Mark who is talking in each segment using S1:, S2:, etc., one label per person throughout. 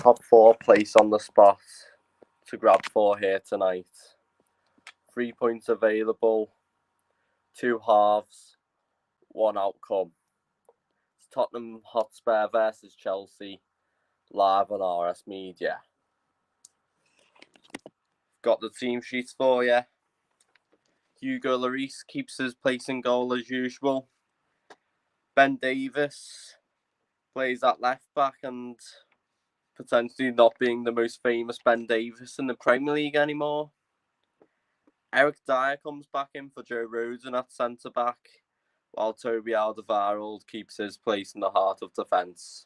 S1: top four place on the spot to grab for here tonight. 3 points available, 2 halves, 1 outcome. It's Tottenham Hotspur versus Chelsea, live on RS Media. Got the team sheets for you. Hugo Lloris keeps his place in goal as usual. Ben Davies plays at left back and potentially not being the most famous Ben Davies in the Premier League anymore. Eric Dyer comes back in for Joe Roden at centre back, while Toby Alderweireld keeps his place in the heart of defence.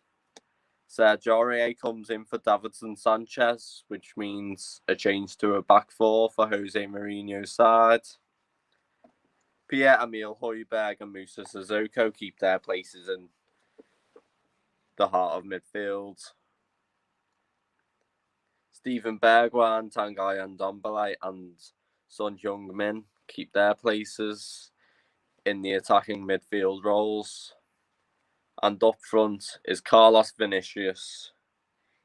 S1: Sergio Aurier comes in for Davinson Sanchez, which means a change to a back four for Jose Mourinho's side. Pierre-Emile Højbjerg and Moussa Sissoko keep their places in the heart of midfield. Steven Bergwijn, Tanguy Ndombele and Son Heung-min keep their places in the attacking midfield roles. And up front is Carlos Vinicius.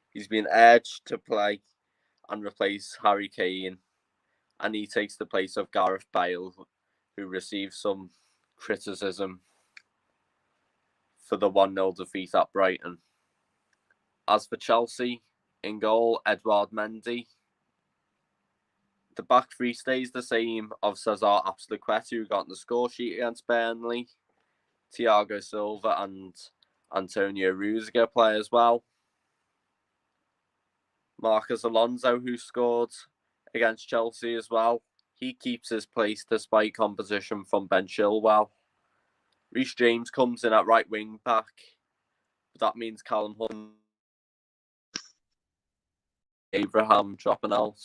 S1: He's been urged to play and replace Harry Kane, and he takes the place of Gareth Bale, who received some criticism for the 1-0 defeat at Brighton. As for Chelsea, in goal, Edouard Mendy. The back three stays the same of Cesar Azpilicueta, who got on the score sheet against Burnley. Thiago Silva and Antonio Rudiger play as well. Marcos Alonso, who scored against Chelsea as well, he keeps his place despite composition from Ben Chilwell. Reece James comes in at right wing back, but that means Callum Hunt, Abraham dropping out.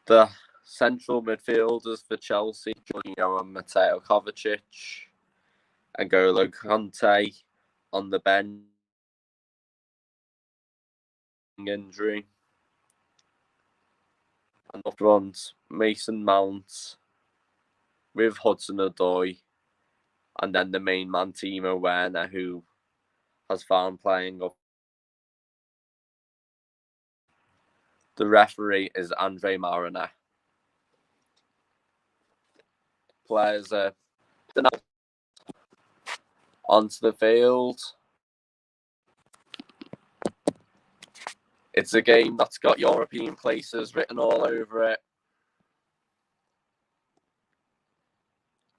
S1: The central midfielders for Chelsea, Jorginho and Mateo Kovacic, and N'Golo Kante on the bench. Injury. And up front, Mason Mount with Hudson-Odoi, and then the main man, Timo Werner, who has found playing up. The referee is Andre Mariner. Players are onto the field. It's a game that's got European places written all over it.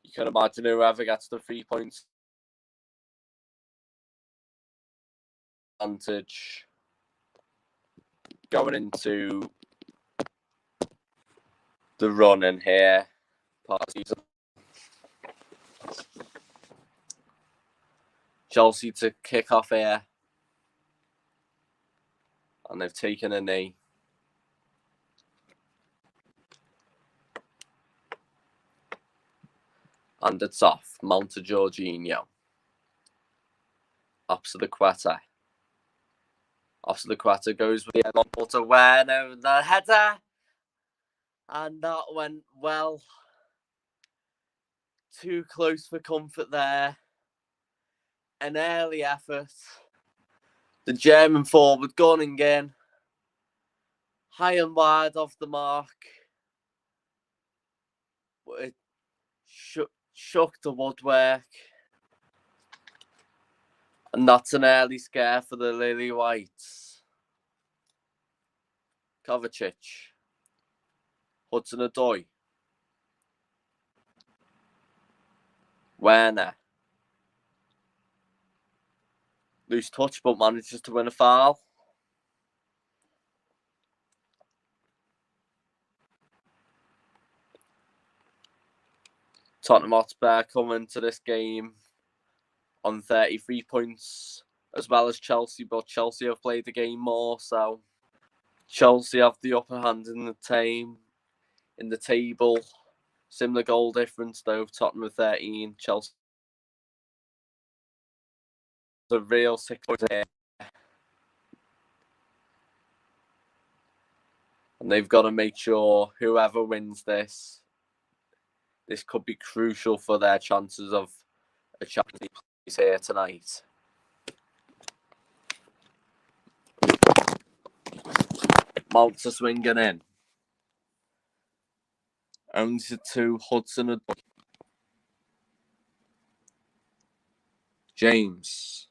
S1: You can imagine whoever gets the 3 points advantage going into the run in here. Chelsea to kick off here. And they've taken a knee. And it's off. Mount to Jorginho. Azpilicueta. Azpilicueta goes with the long ball to Werner. The header. And that went well. Too close for comfort there. An early effort. The German forward gunning in. High and wide off the mark. But it shook the woodwork. And that's an early scare for the Lily Whites. Kovacic. Hudson-Odoi. Werner. Loose touch, but manages to win a foul. Tottenham Hotspur come into this game on 33 points, as well as Chelsea, but Chelsea have played the game more, so Chelsea have the upper hand in the table. Similar goal difference, though. Tottenham with 13, Chelsea the real 6 points here. And they've got to make sure whoever wins this could be crucial for their chances of a Champions League place here tonight. Mount to swinging in. Only to Hudson. James.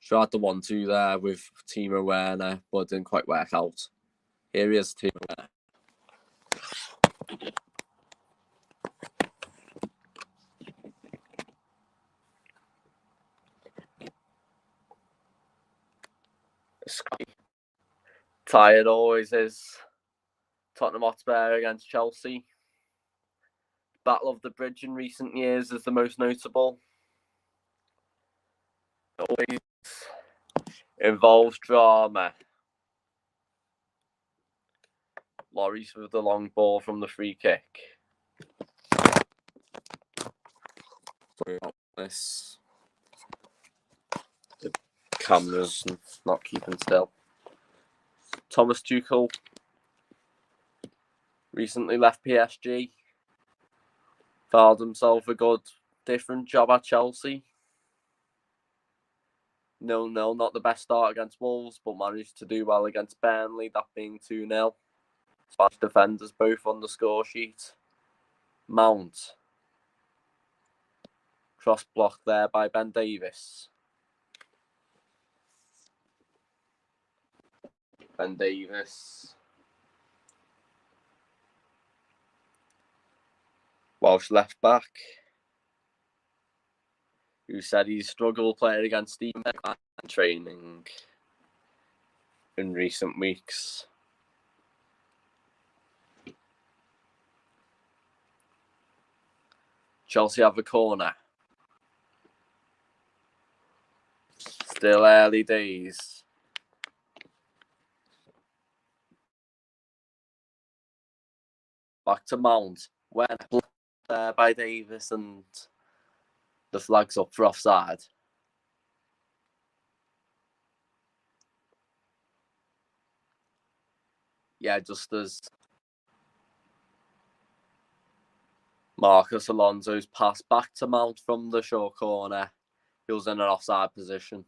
S1: Tried the 1-2 there with Timo Werner, but it didn't quite work out. Here he is, Timo Werner. Tired always is. Tottenham Hotspur against Chelsea. Battle of the Bridge in recent years is the most notable. It always involves drama. Lloris with the long ball from the free kick. Sorry about this. The camera's not keeping still. Thomas Tuchel recently left PSG. Found himself a good, different job at Chelsea. 0-0, not the best start against Wolves, but managed to do well against Burnley, that being 2-0. Spanish defenders both on the score sheet. Mount. Cross block there by Ben Davies. Ben Davies. Welsh left back, who said he struggled playing against Steve McMahon in training in recent weeks. Chelsea have a corner. Still early days. Back to Mount. When there by Davis and the flag's up for offside. Yeah, just as Marcus Alonso's pass back to Mount from the short corner, he was in an offside position.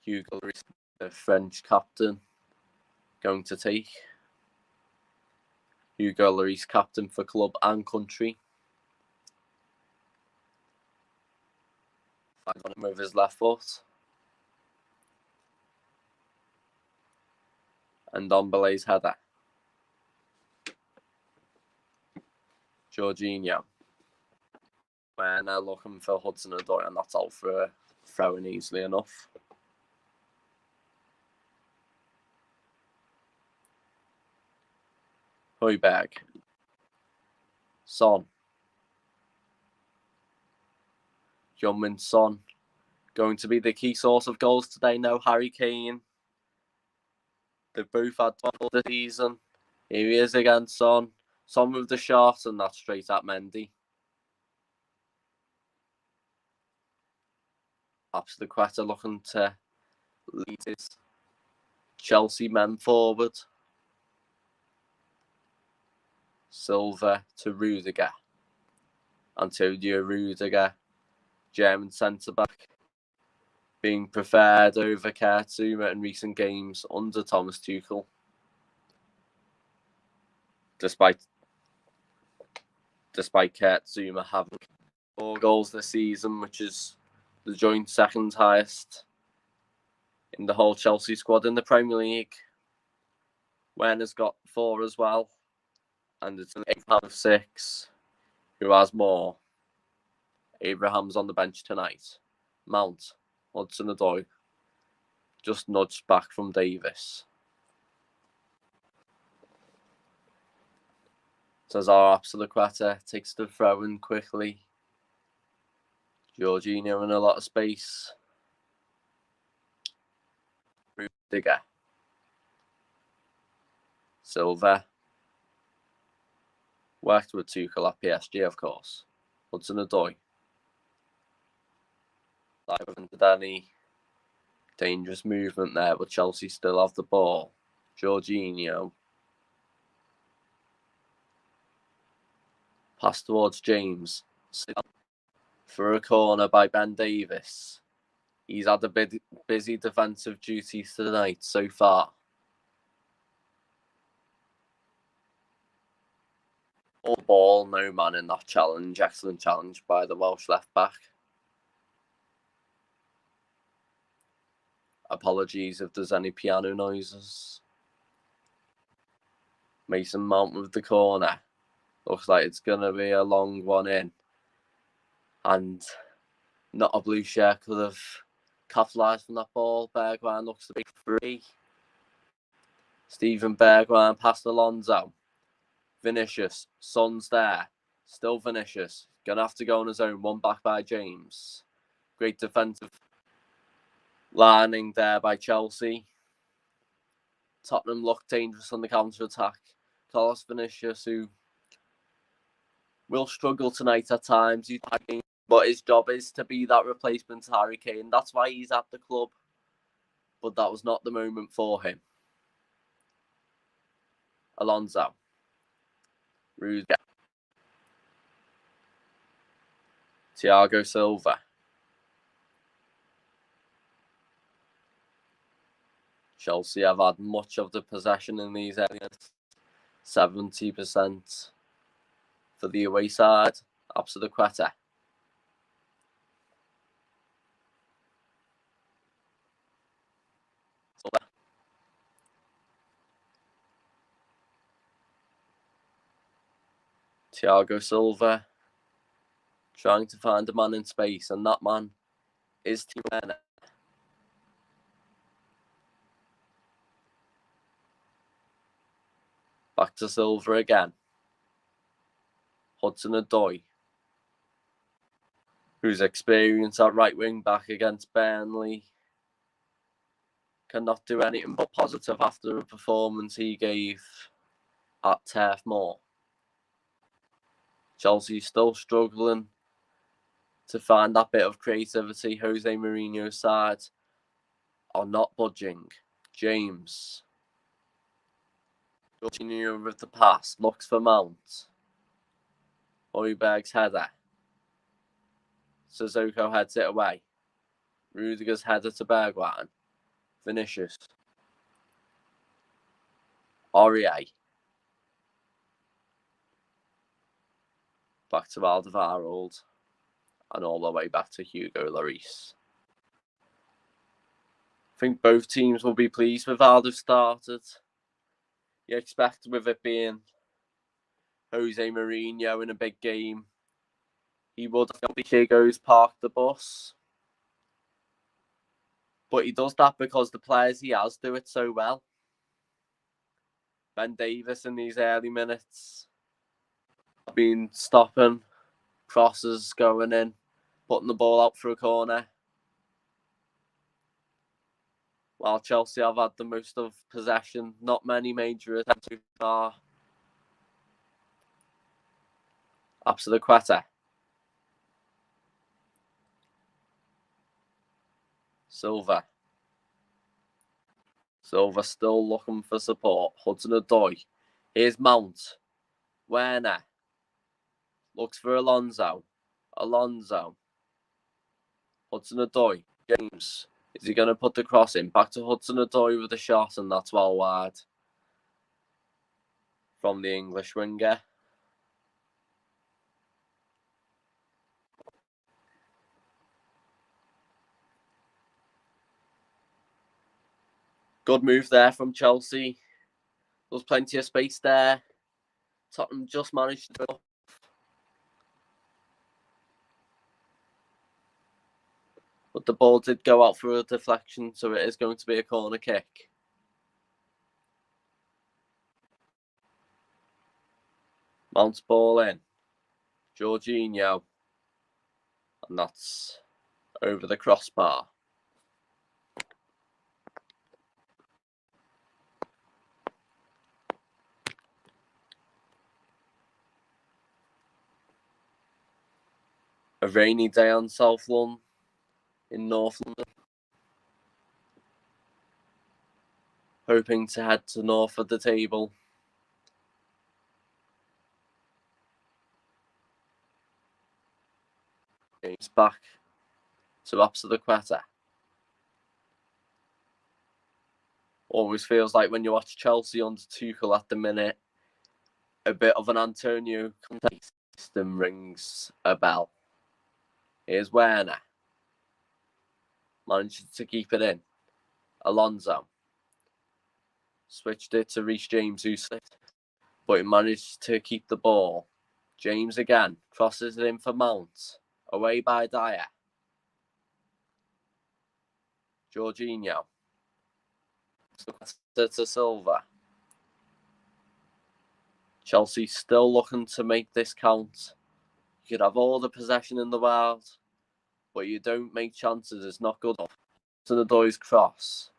S1: Hugo Lloris, the French captain, going to take. Hugo Lloris, captain for club and country. I got him with his left foot. And Ndombele's header. Jorginho. We're now looking for Hudson-Odoi, and that's out for throwing easily enough. Højbjerg. Son. Heung-min Son. Going to be the key source of goals today. No Harry Kane. They've both had 12 this season. Here he is again, Son. Son with the shot, and that's straight at Mendy. Azpilicueta looking to lead his Chelsea men forward. Silva to Rudiger. Antonio Rudiger, German centre-back, being preferred over Kurt Zouma in recent games under Thomas Tuchel. Despite Kurt Zouma having 4 goals this season, which is the joint second highest in the whole Chelsea squad in the Premier League. Werner's got 4 as well, and it's an Abraham of 6. Who has more? Abraham's on the bench tonight. Mount, Hudson-Odoi, just nudged back from Davis. Cesar Azpilicueta takes the throw in quickly. Jorginho in a lot of space. Rudiger. Silva. Worked with Tuchel at PSG, of course. Hudson-Odoi. Dive into Danny. Dangerous movement there, but Chelsea still have the ball. Jorginho. Pass towards James. For a corner by Ben Davies. He's had a bit busy defensive duties tonight so far. All ball, no man in that challenge. Excellent challenge by the Welsh left back. Apologies if there's any piano noises. Mason Mount with the corner. Looks like it's going to be a long one in. And not a blue shirt could have capitalised from that ball. Bergwijn looks to be free. Steven Bergwijn past Alonso. Vinicius. Son's there. Still Vinicius. Going to have to go on his own. One back by James. Great defensive lining there by Chelsea. Tottenham look dangerous on the counter-attack. Carlos Vinicius, who will struggle tonight at times, but his job is to be that replacement to Harry Kane. That's why he's at the club. But that was not the moment for him. Alonso. Rudiger. Thiago Silva. Chelsea have had much of the possession in these areas. 70% for the away side. Absolute Thiago Silva trying to find a man in space, and that man is Timo. Back to Silva again. Hudson-Odoi, who's experienced at right wing back against Burnley, cannot do anything but positive after the performance he gave at Turf Moor. Chelsea still struggling to find that bit of creativity. Jose Mourinho's side are not budging. James. Jorginho with the pass. Looks for Mount. Højbjerg's header. Sissoko heads it away. Rudiger's header to Bergwijn. Vinicius. Aurier. Back to Alderweireld. And all the way back to Hugo Lloris. I think both teams will be pleased with how they've started. You expect with it being Jose Mourinho in a big game, he would Chigo's park the bus. But he does that because the players he has do it so well. Ben Davies in these early minutes been stopping crosses going in, putting the ball out for a corner. While Chelsea have had the most of possession, not many major attempts so far. Absolute Silva. Silva still looking for support. Hudson-Odoi. Here's Mount. Werner. Looks for Alonso. Hudson-Odoi. James. Is he going to put the cross in? Back to Hudson-Odoi with a shot, and that's well wide from the English winger. Good move there from Chelsea. There's plenty of space there. Tottenham just managed to... But the ball did go out for a deflection, so it is going to be a corner kick. Mount's ball in. Jorginho. And that's over the crossbar. A rainy day on South London, in North London. Hoping to head to north of the table. James back to Absolute. Always feels like when you watch Chelsea under Tuchel at the minute, a bit of an Antonio Conte system rings a bell. Here's Werner. Managed to keep it in. Alonso. Switched it to Reece James, who slipped, but he managed to keep the ball. James again. Crosses it in for Mount. Away by Dyer. Jorginho. To Silva. Chelsea still looking to make this count. You could have all the possession in the world, but you don't make chances. It's not good enough. To the Doy's cross.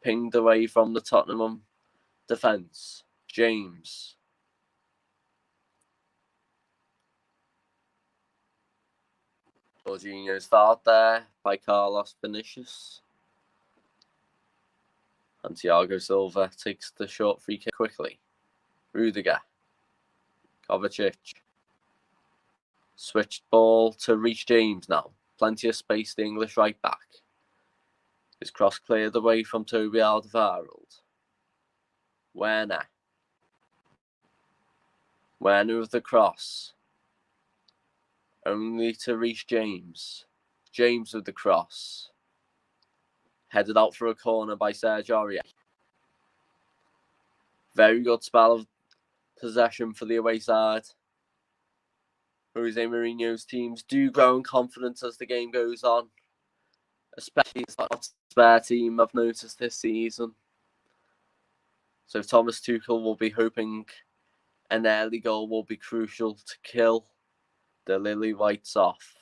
S1: Pinged away from the Tottenham defence. James. Jorginho's fouled there by Carlos Vinicius. And Thiago Silva takes the short free kick quickly. Rudiger. Kovacic. Switched ball to Reece James now. Plenty of space, the English right back. His cross cleared away from Toby Alderweireld. Werner. Werner with the cross. Only to Reece James. James with the cross. Headed out for a corner by Serge Aurier. Very good spell of possession for the away side. Jose Mourinho's teams do grow in confidence as the game goes on. Especially it's not a spare team I've noticed this season. So Thomas Tuchel will be hoping an early goal will be crucial to kill the Lily Whites off.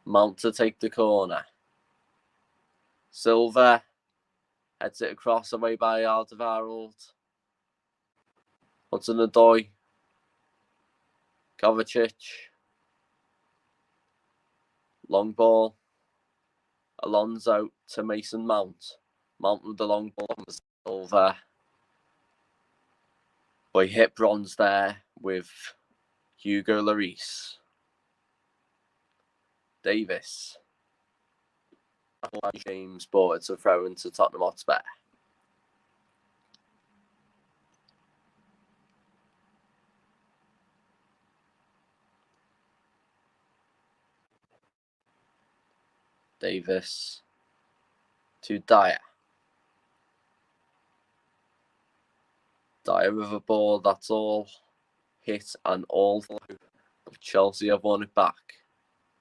S1: Mount to take the corner. Silva heads it across away by Alderweireld. Hudson-Odoi. Kovacic. Long ball. Alonso to Mason Mount. Mount with the long ball from Silva. But he hit bronze there with Hugo Lloris. Davis. James, but it's a throw into Tottenham Hotspur. Davis to Dyer. Dyer with a ball that's all hit and all through. Chelsea have won it back.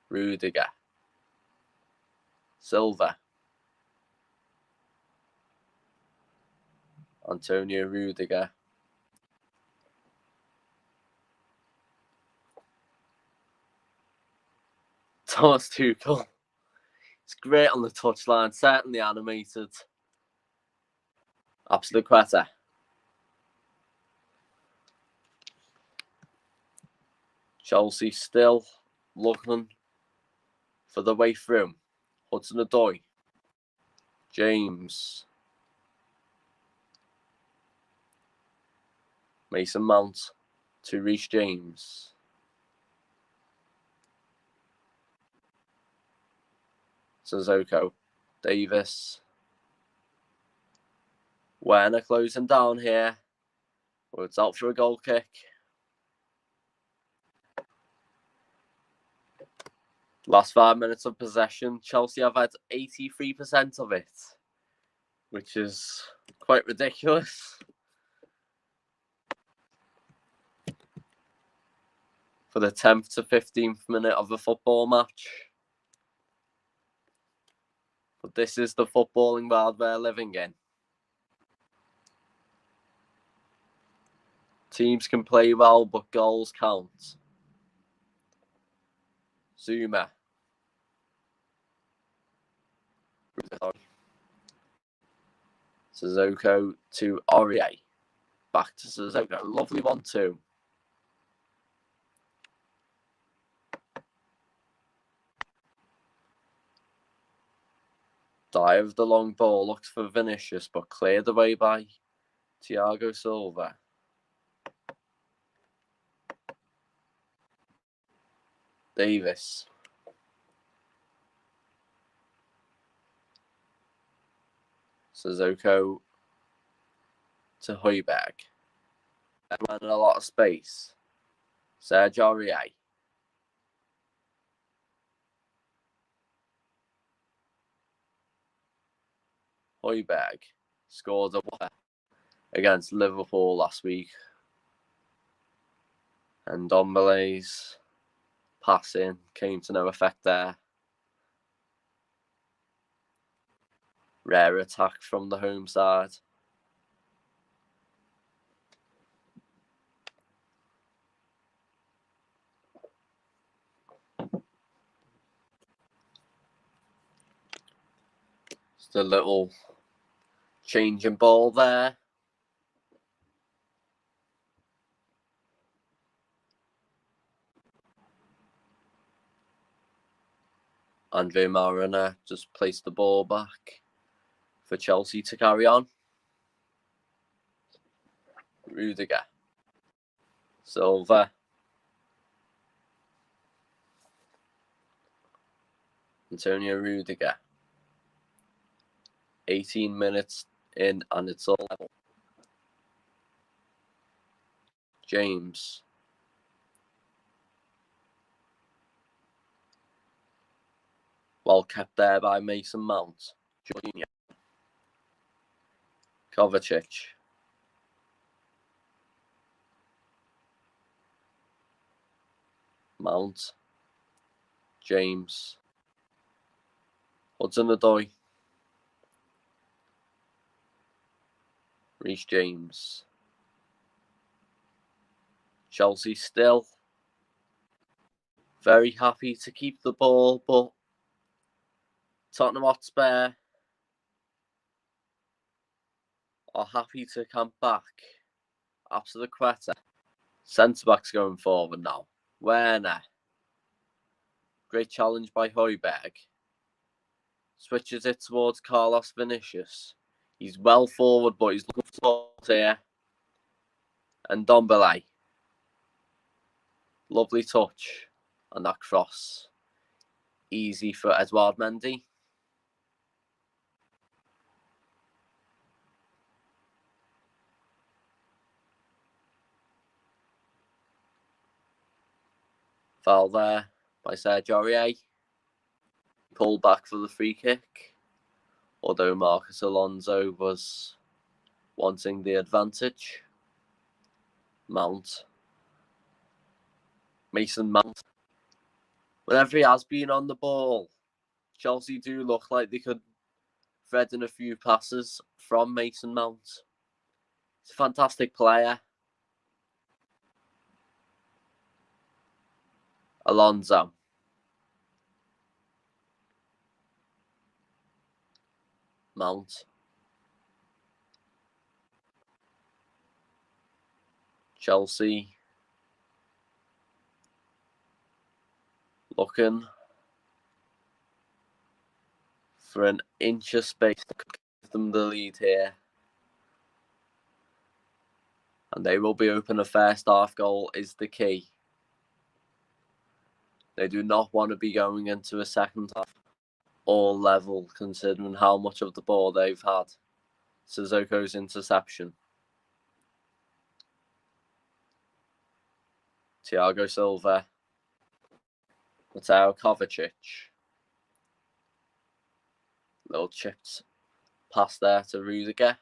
S1: Rudiger. Silva. Antonio Rudiger. Thomas Tuchel. It's great on the touchline, certainly animated. Absolute quetta. Chelsea still looking for the way through. Hudson-Odoi. James. Mason Mount to Reece James. Sissoko. Davis. Werner closing down here. Well, it's out for a goal kick. Last 5 minutes of possession. Chelsea have had 83% of it, which is quite ridiculous for the 10th to 15th minute of a football match. But this is the footballing world we're living in. Teams can play well, but goals count. Zuma. Sissoko to Aurier. Back to Sissoko. Lovely 1-2. Dyer of the long ball looks for Vinicius, but cleared away by Thiago Silva. Davis. Sissoko to Højbjerg. Ran a lot of space. Serge Aurier. Højbjerg scored a winner against Liverpool last week. And Ndombele's passing came to no effect there. Rare attack from the home side. Just a little changing ball there. Andre Mariner just placed the ball back for Chelsea to carry on. Rudiger. Silva. Antonio Rudiger. 18 minutes in and it's all level. James. Well kept there by Mason Mount. Jorginho. Kovacic. Mount. James. Hudson-Odoi. Reece James. Chelsea still very happy to keep the ball, but Tottenham Hotspur are happy to camp back after the Quetta. Centre-backs going forward now. Werner. Great challenge by Højbjerg. Switches it towards Carlos Vinicius. He's well forward, but he's looking for here. And Ndombele. Lovely touch. And that cross. Easy for Edouard Mendy. Foul there by Serge Aurier. Pulled back for the free kick. Although Marcus Alonso was wanting the advantage. Mount. Mason Mount. Whenever he has been on the ball, Chelsea do look like they could thread in a few passes from Mason Mount. He's a fantastic player. Alonso. Mount. Chelsea. Looking for an inch of space to give them the lead here. And they will be open. A first half goal is the key. They do not want to be going into a second half all level, considering how much of the ball they've had. Sissoko's interception. Thiago Silva. Mateo Kovacic. Little chipped pass there to Rudiger.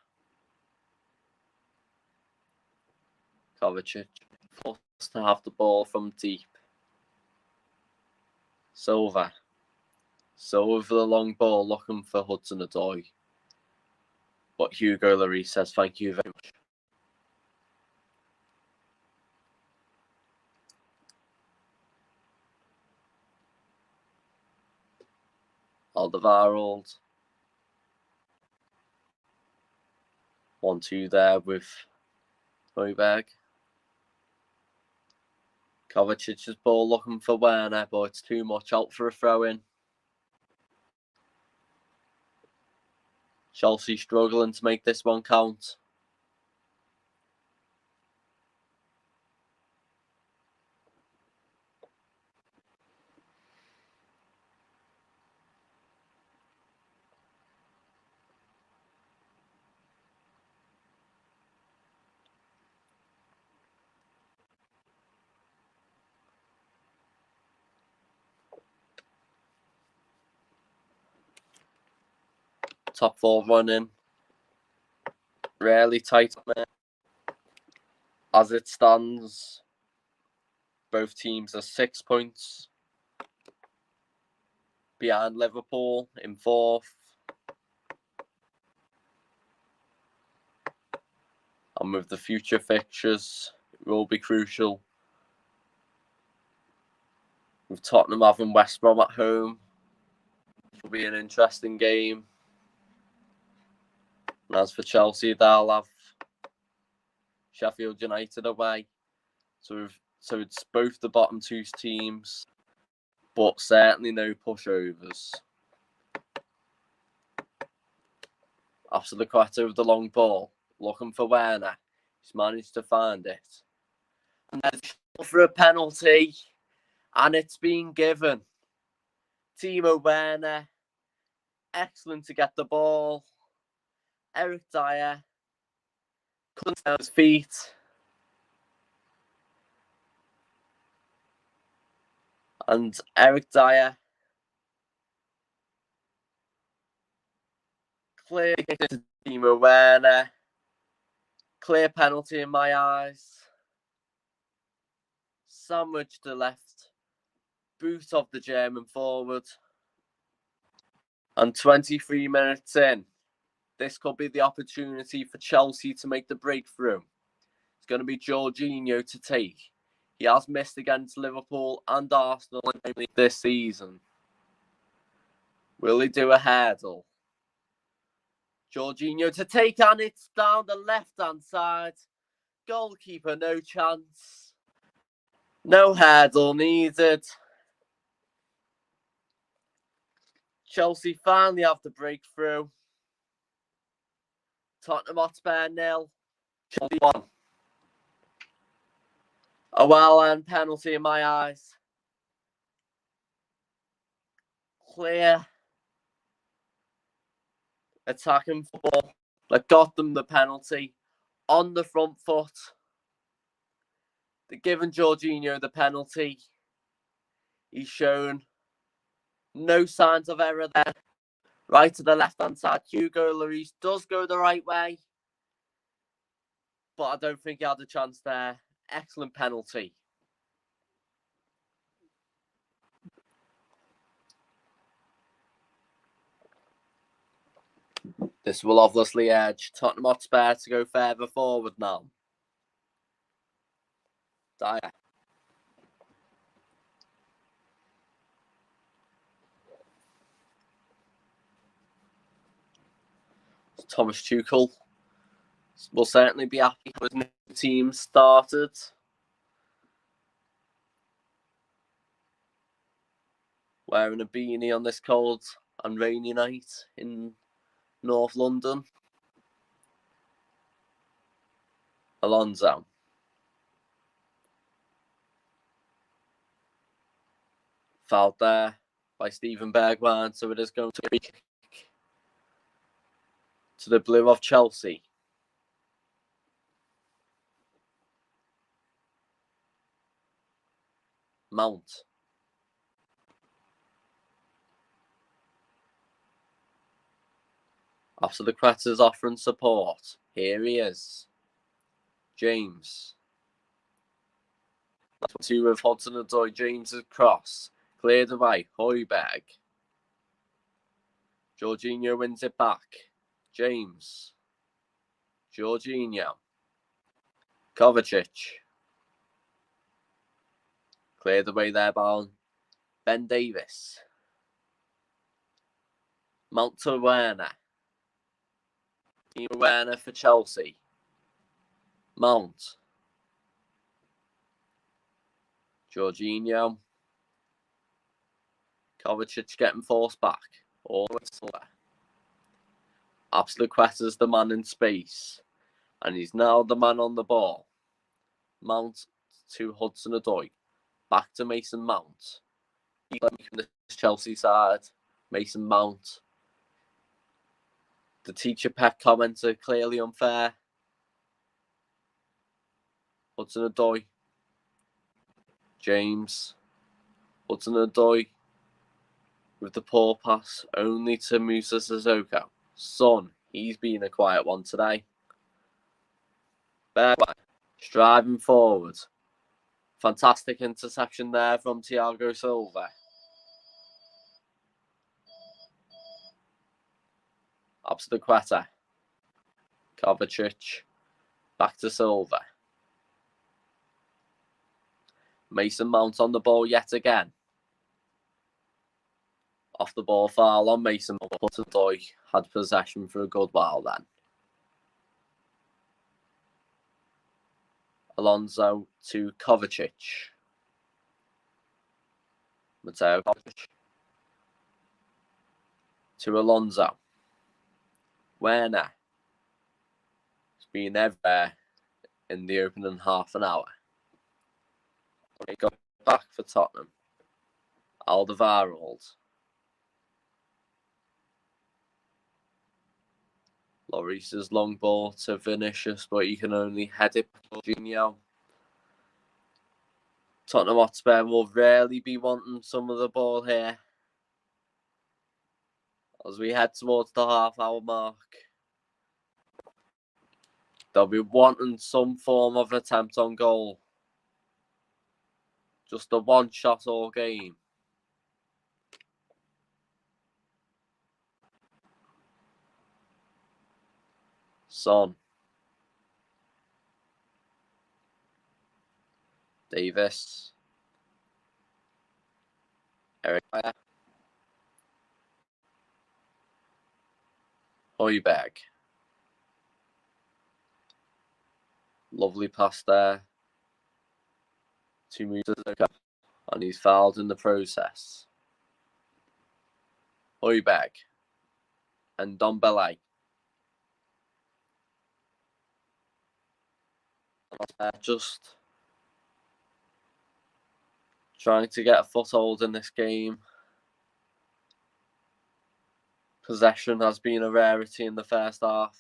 S1: Kovacic forced to have the ball from deep. Silva. Silva for the long ball, looking for Hudson-Odoi. But Hugo Lloris says thank you very much. Alderweireld. 1-2 there with Højbjerg. Kovacic's ball looking for Werner, but it's too much. Out for a throw-in. Chelsea struggling to make this one count. top four running. Really tight. As it stands, both teams are 6 points behind Liverpool in fourth. And with the future fixtures, it will be crucial. With Tottenham having West Brom at home, it will be an interesting game. And as for Chelsea, they'll have Sheffield United away. So it's both the bottom two teams, but certainly no pushovers. After the quarter of the long ball, looking for Werner. He's managed to find it. And then for a penalty, and it's been given. Timo Werner, excellent to get the ball. Eric Dyer, couldn't down his feet. And Eric Dyer clear kick to Timo Werner. Clear penalty in my eyes. Sandwich to left. Boot of the German forward. And 23 minutes in, this could be the opportunity for Chelsea to make the breakthrough. It's going to be Jorginho to take. He has missed against Liverpool and Arsenal this season. Will he do a hurdle? Jorginho to take, and it's down the left-hand side. Goalkeeper, no chance. No hurdle needed. Chelsea finally have the breakthrough. Tottenham Hotspur 0. Chelsea 1. A well-earned penalty in my eyes. Clear attacking football that got them the penalty on the front foot. They're giving Jorginho the penalty. He's shown no signs of error there. Right to the left-hand side. Hugo Lloris does go the right way. But I don't think he had a chance there. Excellent penalty. This will obviously urge Tottenham Hotspur to go further forward now. Dyer. Thomas Tuchel will certainly be happy with the team started. Wearing a beanie on this cold and rainy night in North London. Alonso. Fouled there by Steven Bergwijn, so it is going to be to the blue of Chelsea. Mount. After the Craters offering support, here he is. James. 2 of Hudson-Odoi. James's cross. Cleared away. Højbjerg. Jorginho wins it back. James. Jorginho. Kovacic. Cleared away there by Ben Davis. Mount to Werner. Timo Werner for Chelsea. Mount. Jorginho. Kovacic getting forced back. All the way to left. Absolute the man in space. And he's now the man on the ball. Mount to Hudson-Odoi. Back to Mason Mount. This Chelsea side. Mason Mount. The teacher pet comments are clearly unfair. Hudson-Odoi. James. Hudson-Odoi with the poor pass only to Musa Sissoko. Son, he's been a quiet one today. Bergwijn, striving forward. Fantastic interception there from Thiago Silva. Up to the Quetta. Kovacic. Back to Silva. Mason Mount on the ball yet again. Off the ball foul on Mason Mount. Hudson-Odoi had possession for a good while then. Alonso to Kovacic. Mateo Kovacic. To Alonso. Werner. He's been everywhere in the opening half an hour. He got back for Tottenham. Alderweireld. Lloris's long ball to Vinicius, but he can only head it to Jorginho. Tottenham Hotspur will rarely be wanting some of the ball here as we head towards the half-hour mark. They'll be wanting some form of attempt on goal. Just a one shot all game. Son. Davis. Eric Bayer. Højbjerg. Lovely pass there. 2 meters ago. And he's fouled in the process. Højbjerg. And Dombele. Just trying to get a foothold in this game. Possession has been a rarity in the first half.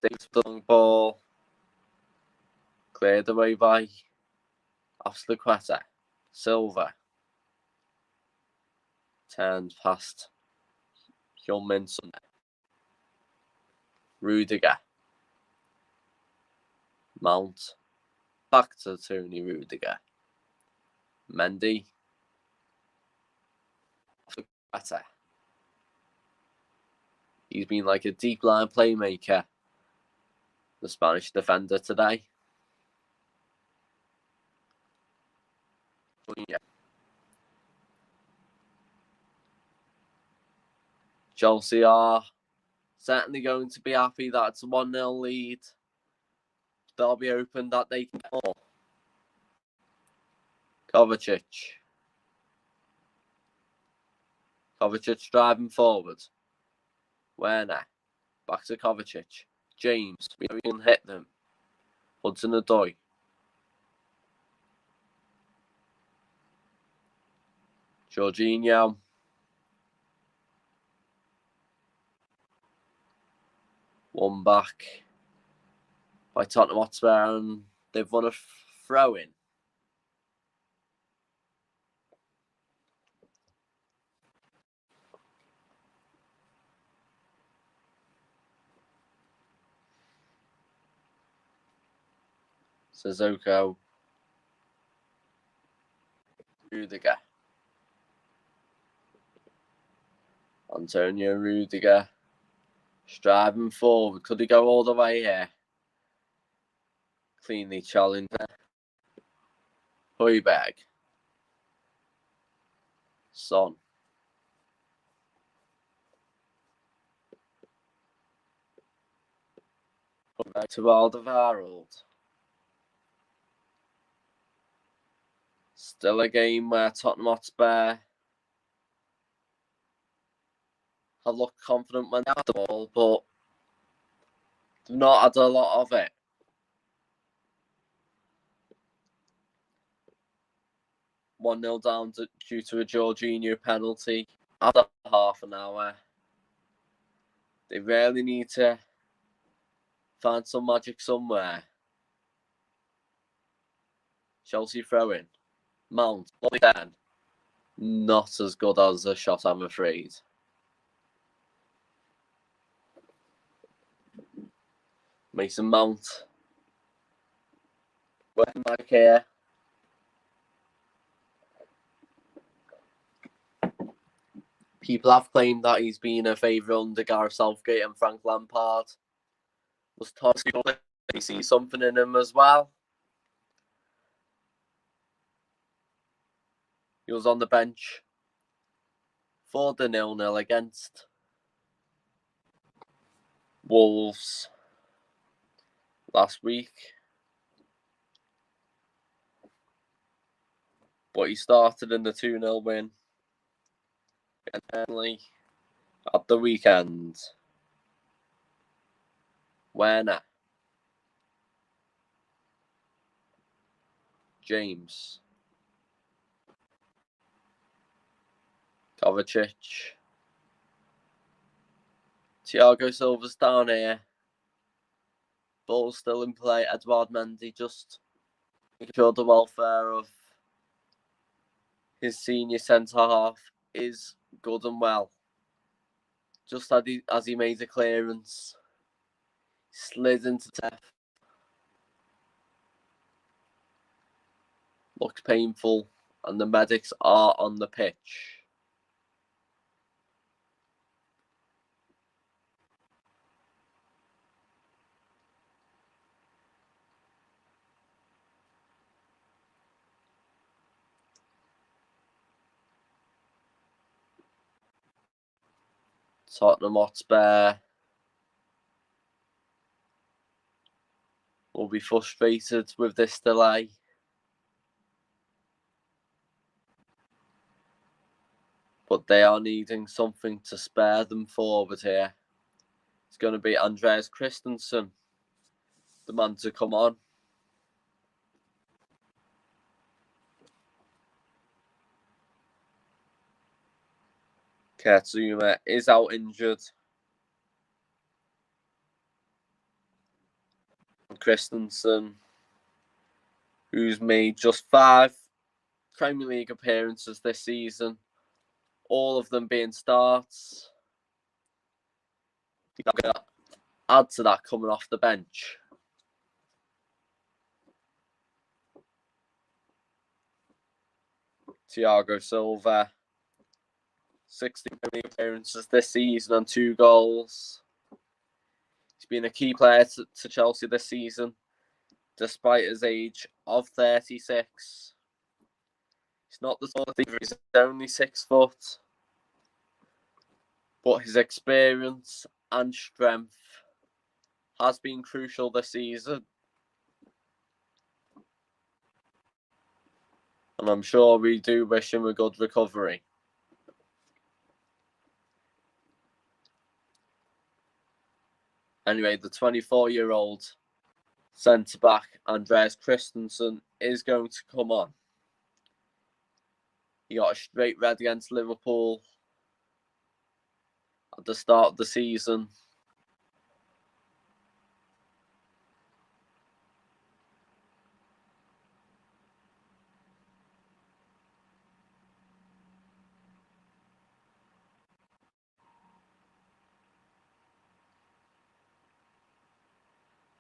S1: Davis with the long ball. Cleared away by Aspilicueta. Silva. Turns past Heung-min. Rudiger. Mount. Back to Tony Rudiger. Mendy. Better. He's been like a deep line playmaker. The Spanish defender today. Yeah. Chelsea are certainly going to be happy that it's a 1-0 lead. They'll be hoping that they can get more. Kovacic. Kovacic driving forward. Werner. Back to Kovacic. James. We can hit them. Hudson-Odoi. Jorginho. One back by Tottenham Hotspur, and they've won a throw-in. Sissoko. Rudiger. Antonio Rudiger. Striving forward. Could he go all the way here? Cleanly challenged. Højbjerg. Son. Back to Alderweireld. Still a game where Tottenham Hotspur have looked confident when they had the ball, but they've not had a lot of it. One 0 down due to a Jorginho penalty after half an hour. They really need to find some magic somewhere. Chelsea throw-in. Mount, again. Not as good as a shot, I'm afraid. Mason Mount. Welcome back here. People have claimed that he's been a favourite under Gareth Southgate and Frank Lampard. Was Thomas they see something in him as well? He was on the bench for the 0-0 against Wolves last week. But he started in the 2-0 win. And finally, at the weekend, Werner, James, Kovacic, Thiago Silva's down here. Ball's still in play. Edouard Mendy just making sure the welfare of his senior centre-half is good and well. Just as he made a clearance, slid into death. Looks painful, and the medics are on the pitch. Tottenham Hotspur will be frustrated with this delay. But they are needing something to spare them forward here. It's going to be Andreas Christensen, the man to come on. Kurtzuma is out injured. Christensen, who's made just 5 Premier League appearances this season, all of them being starts. I'm going to add to that coming off the bench. Thiago Silva, 16 appearances this season and 2 goals. He's been a key player to Chelsea this season, despite his age of 36. He's not the tallest either, he's only 6 foot. But his experience and strength has been crucial this season. And I'm sure we do wish him a good recovery. Anyway, the 24-year-old centre-back, Andreas Christensen, is going to come on. He got a straight red against Liverpool at the start of the season.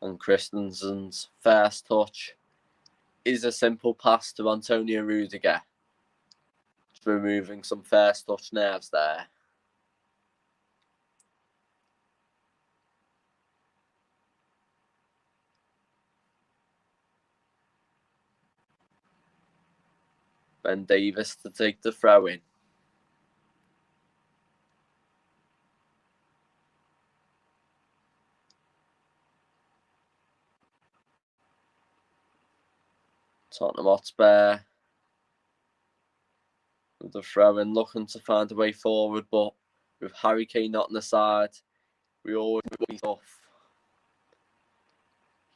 S1: And Christensen's first touch is a simple pass to Antonio Rudiger, removing some first touch nerves there. Ben Davies to take the throw in. Tottenham Hotspur with the throw in, looking to find a way forward, but with Harry Kane not on the side, we always be tough.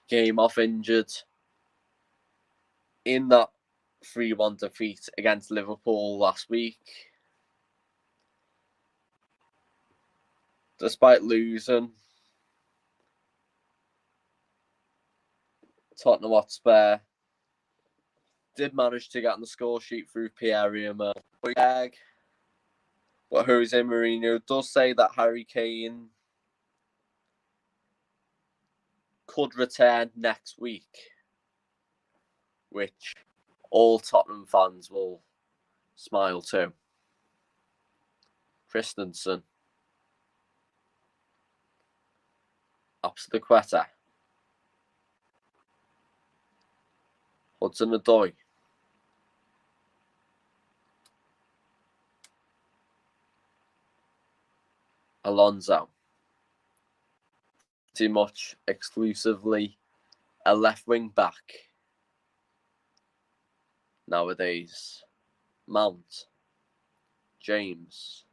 S1: Came off injured in that 3-1 defeat against Liverpool last week. Despite losing, Tottenham Hotspur did manage to get on the score sheet through Pierre-Emerick. But Jose Mourinho does say that Harry Kane could return next week, which all Tottenham fans will smile to. Christensen. Apsliqueta. Hudson-Odoi. Alonso. Pretty much exclusively a left wing back nowadays. Mount. James.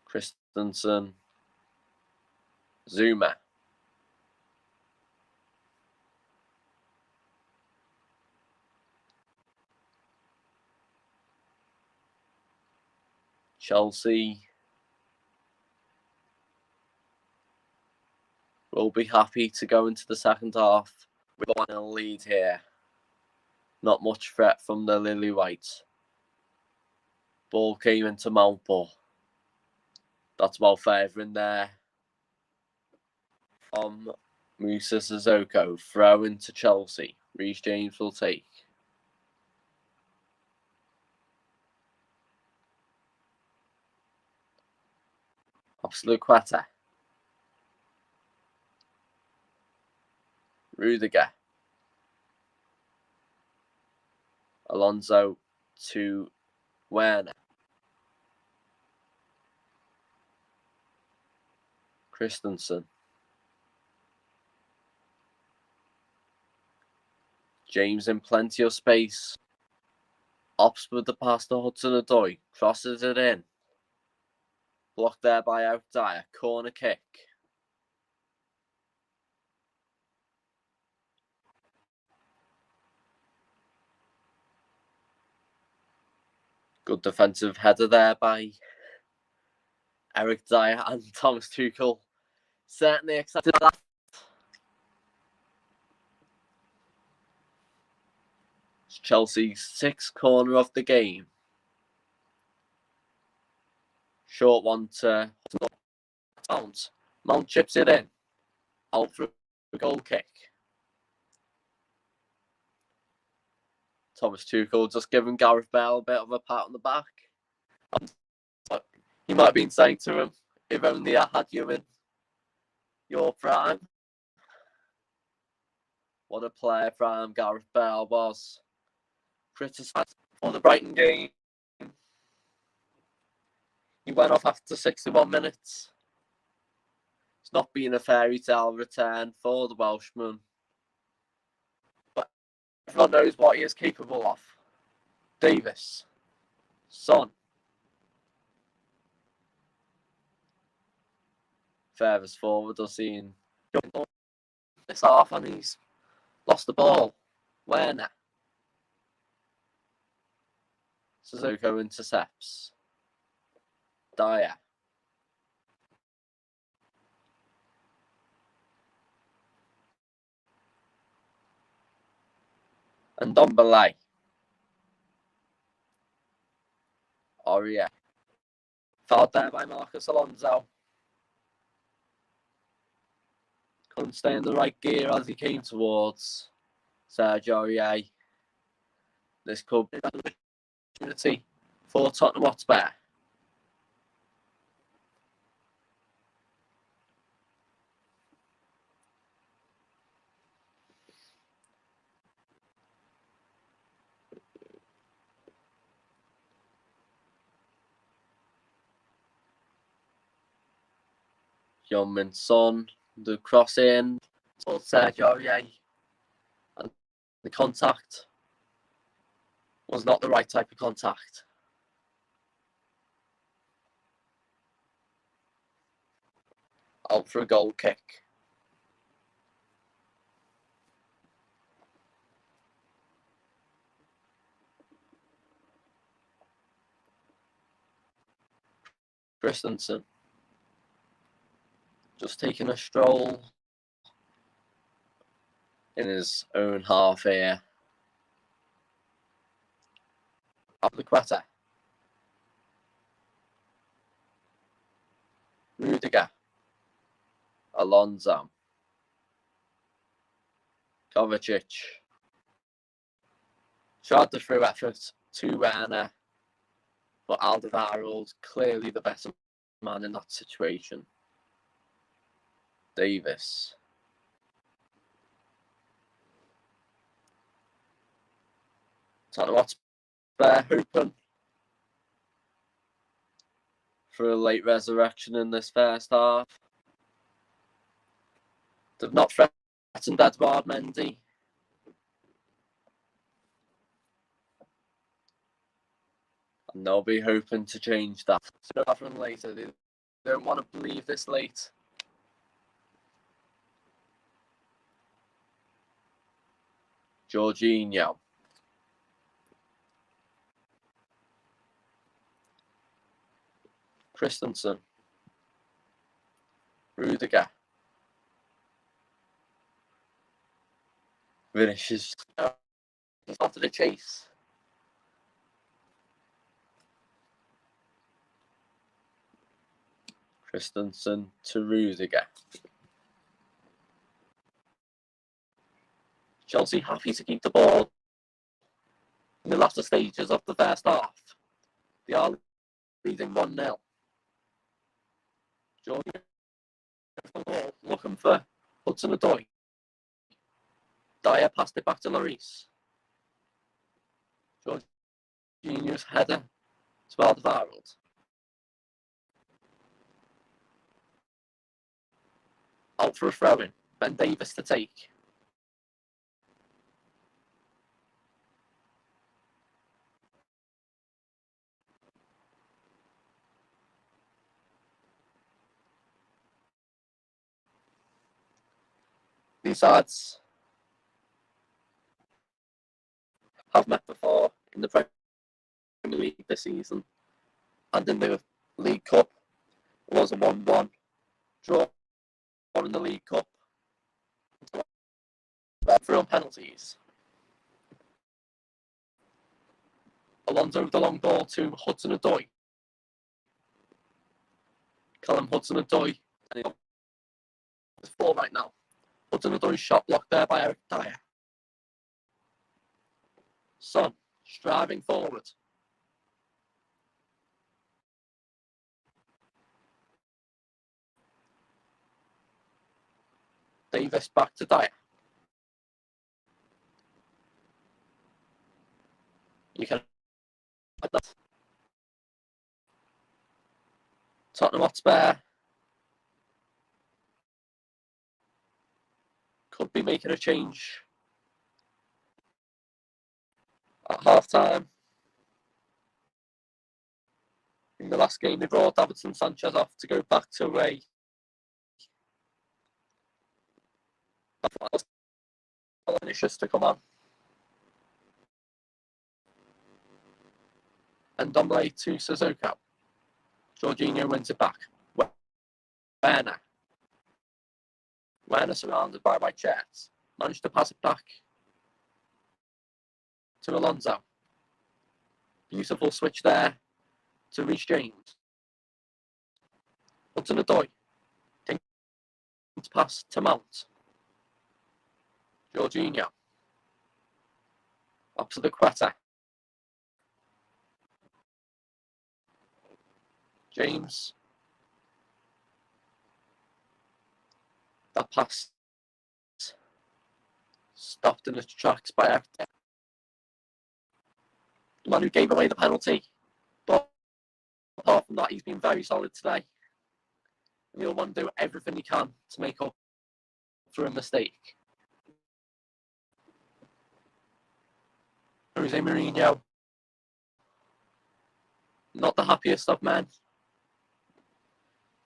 S1: Christensen. Zuma. Chelsea will be happy to go into the second half with a 1-0 lead here. Not much threat from the Lily Whites. Ball came into Mount, but that's well favouring there. From Musa Sissoko, throw into Chelsea. Reece James will take. Apsliqueta. Rudiger. Alonso to Werner. Christensen. James in plenty of space. Ops with the pass to Hudson-Odoi. Crosses it in. Blocked there by Outdyer. Corner kick. Good defensive header there by Eric Dyer and Thomas Tuchel. Certainly excited about that. It's Chelsea's sixth corner of the game. Short one to Mount. Mount chips it in. Out for a goal kick. Thomas Tuchel just giving Gareth Bale a bit of a pat on the back. He might have been saying to him, if only I had you in your prime. What a player prime Gareth Bale was. Criticised for the Brighton game. He went off after 61 minutes. It's not been a fairy tale return for the Welshman. But everyone knows what he is capable of. Davis. Son. Furthest forward, I've seen this half and he's lost the ball. Werner. Sissoko intercepts. Dyer. And Dombele. Aurier. Fouled there by Marcus Alonso. Couldn't stay in the right gear as he came towards Sergio Aurier. This could be an opportunity for Tottenham Hotspur. Young Son, the cross in towards Sergio Aurier. And the contact was not the right type of contact. Out for a goal kick. Christensen. Just taking a stroll in his own half here. Apsliqueta. Rudiger. Alonso, Kovacic, tried the through effort to Werner, but Alderweireld's clearly the better man in that situation. Davis. Tottenham Hotspur hoping for a late resurrection in this first half. They've not threatened Edouard Mendy. And they'll be hoping to change that sooner rather than later. They don't want to believe this late. Jorginho. Christensen. Rudiger. Vinicius started the chase. Christensen to Rudiger. Chelsea happy to keep the ball in the latter stages of the first half. They are leading 1-0. Jorginho looking for Hudson-Odoi. Dyer passed it back to Lloris. Jorginho's header to Alderweireld. Out for a throw-in. Ben Davis to take. These sides have met before in the Premier League this season, and in the League Cup it was a 1-1 draw in the League Cup. Through on penalties. Alonso with the long ball to Hudson-Odoi. Callum Hudson-Odoi. It's 4 right now. Hudson-Odoi's shot blocked there by Eric Dyer. Son, striving forward. Davis back to Dyer. You can add that. Tottenham Hotspur could be making a change at half time. In the last game, they brought Davinson Sanchez off to go back to away. Vinicius to come on. And Ndombele to Sissoko. Jorginho wins it back. Werner surrounded by white shirts. Managed to pass it back to Alonso. Beautiful switch there to Reece James. Hudson-Odoi. Pass to Mount. Jorginho. Up to the Quetta. James. That pass stopped in its tracks by Hector. The man who gave away the penalty. But apart from that, he's been very solid today. And he'll want to do everything he can to make up for a mistake. Jose Mourinho. Not the happiest of men.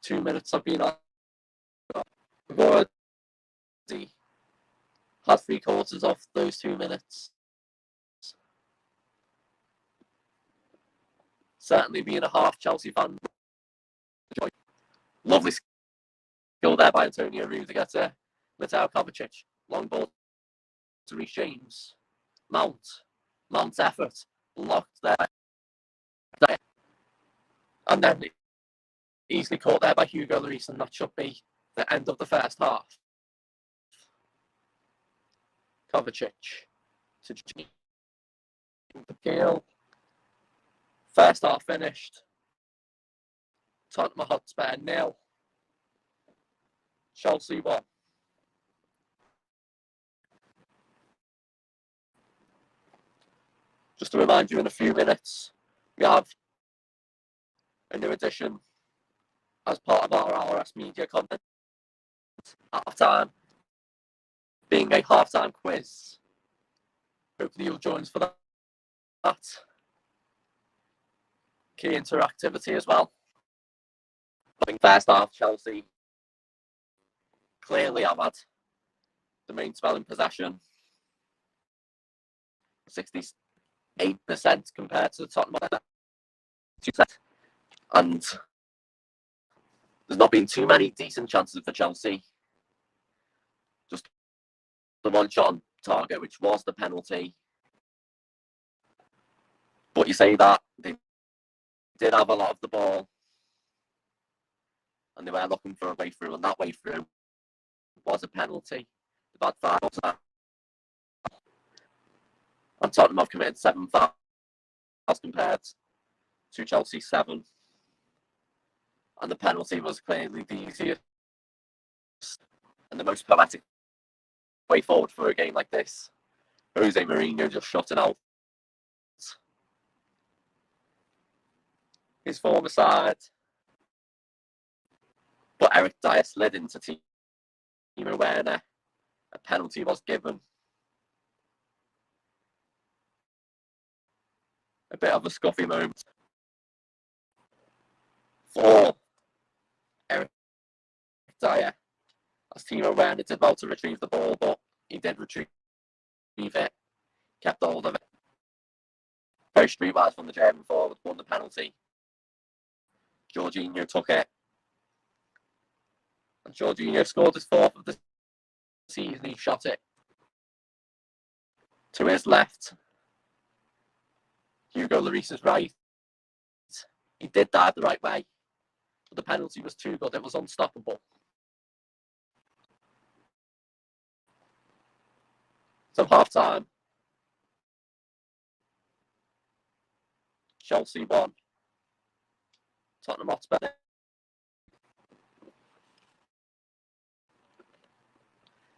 S1: 2 minutes have been on. We've already had 3/4 of those 2 minutes. Certainly being a half Chelsea fan. Lovely skill there by Antonio Rudiger to Mateo Kovacic. Long ball to Reece James. Mount's effort. Blocked there. And then easily caught there by Hugo Lloris, and that should be the end of the first half. Kovacic to the Gale. First half finished. Tottenham Hotspur 0. Chelsea 1. Just to remind you, in a few minutes, we have a new addition as part of our RS media content. Half-time, being a half-time quiz. Hopefully you'll join us for that. Key interactivity as well. I think first half, Chelsea clearly have had the main spell in possession. 68% compared to the Tottenham. And there's not been too many decent chances for Chelsea. Just the one shot on target, which was the penalty. But you say that they did have a lot of the ball, and they were looking for a way through, and that way through was a penalty. They've had 5, and Tottenham have committed 7 fouls as compared to Chelsea 7. And the penalty was clearly the easiest and the most poetic way forward for a game like this. Jose Mourinho just shutting out his former side. But Eric Dyer slid into Timo Werner. A penalty was given. A bit of a scuffy moment for Eric Dyer, as Timo Werner did well to retrieve the ball, but he did retrieve it, kept hold of it. Very streetwise from the German forward, won the penalty. Jorginho took it, and Jorginho scored his 4th of the season. He shot it to his left. Hugo Lloris's right. He did dive the right way, but the penalty was too good. It was unstoppable. So half-time, Chelsea 1, Tottenham Hotspur.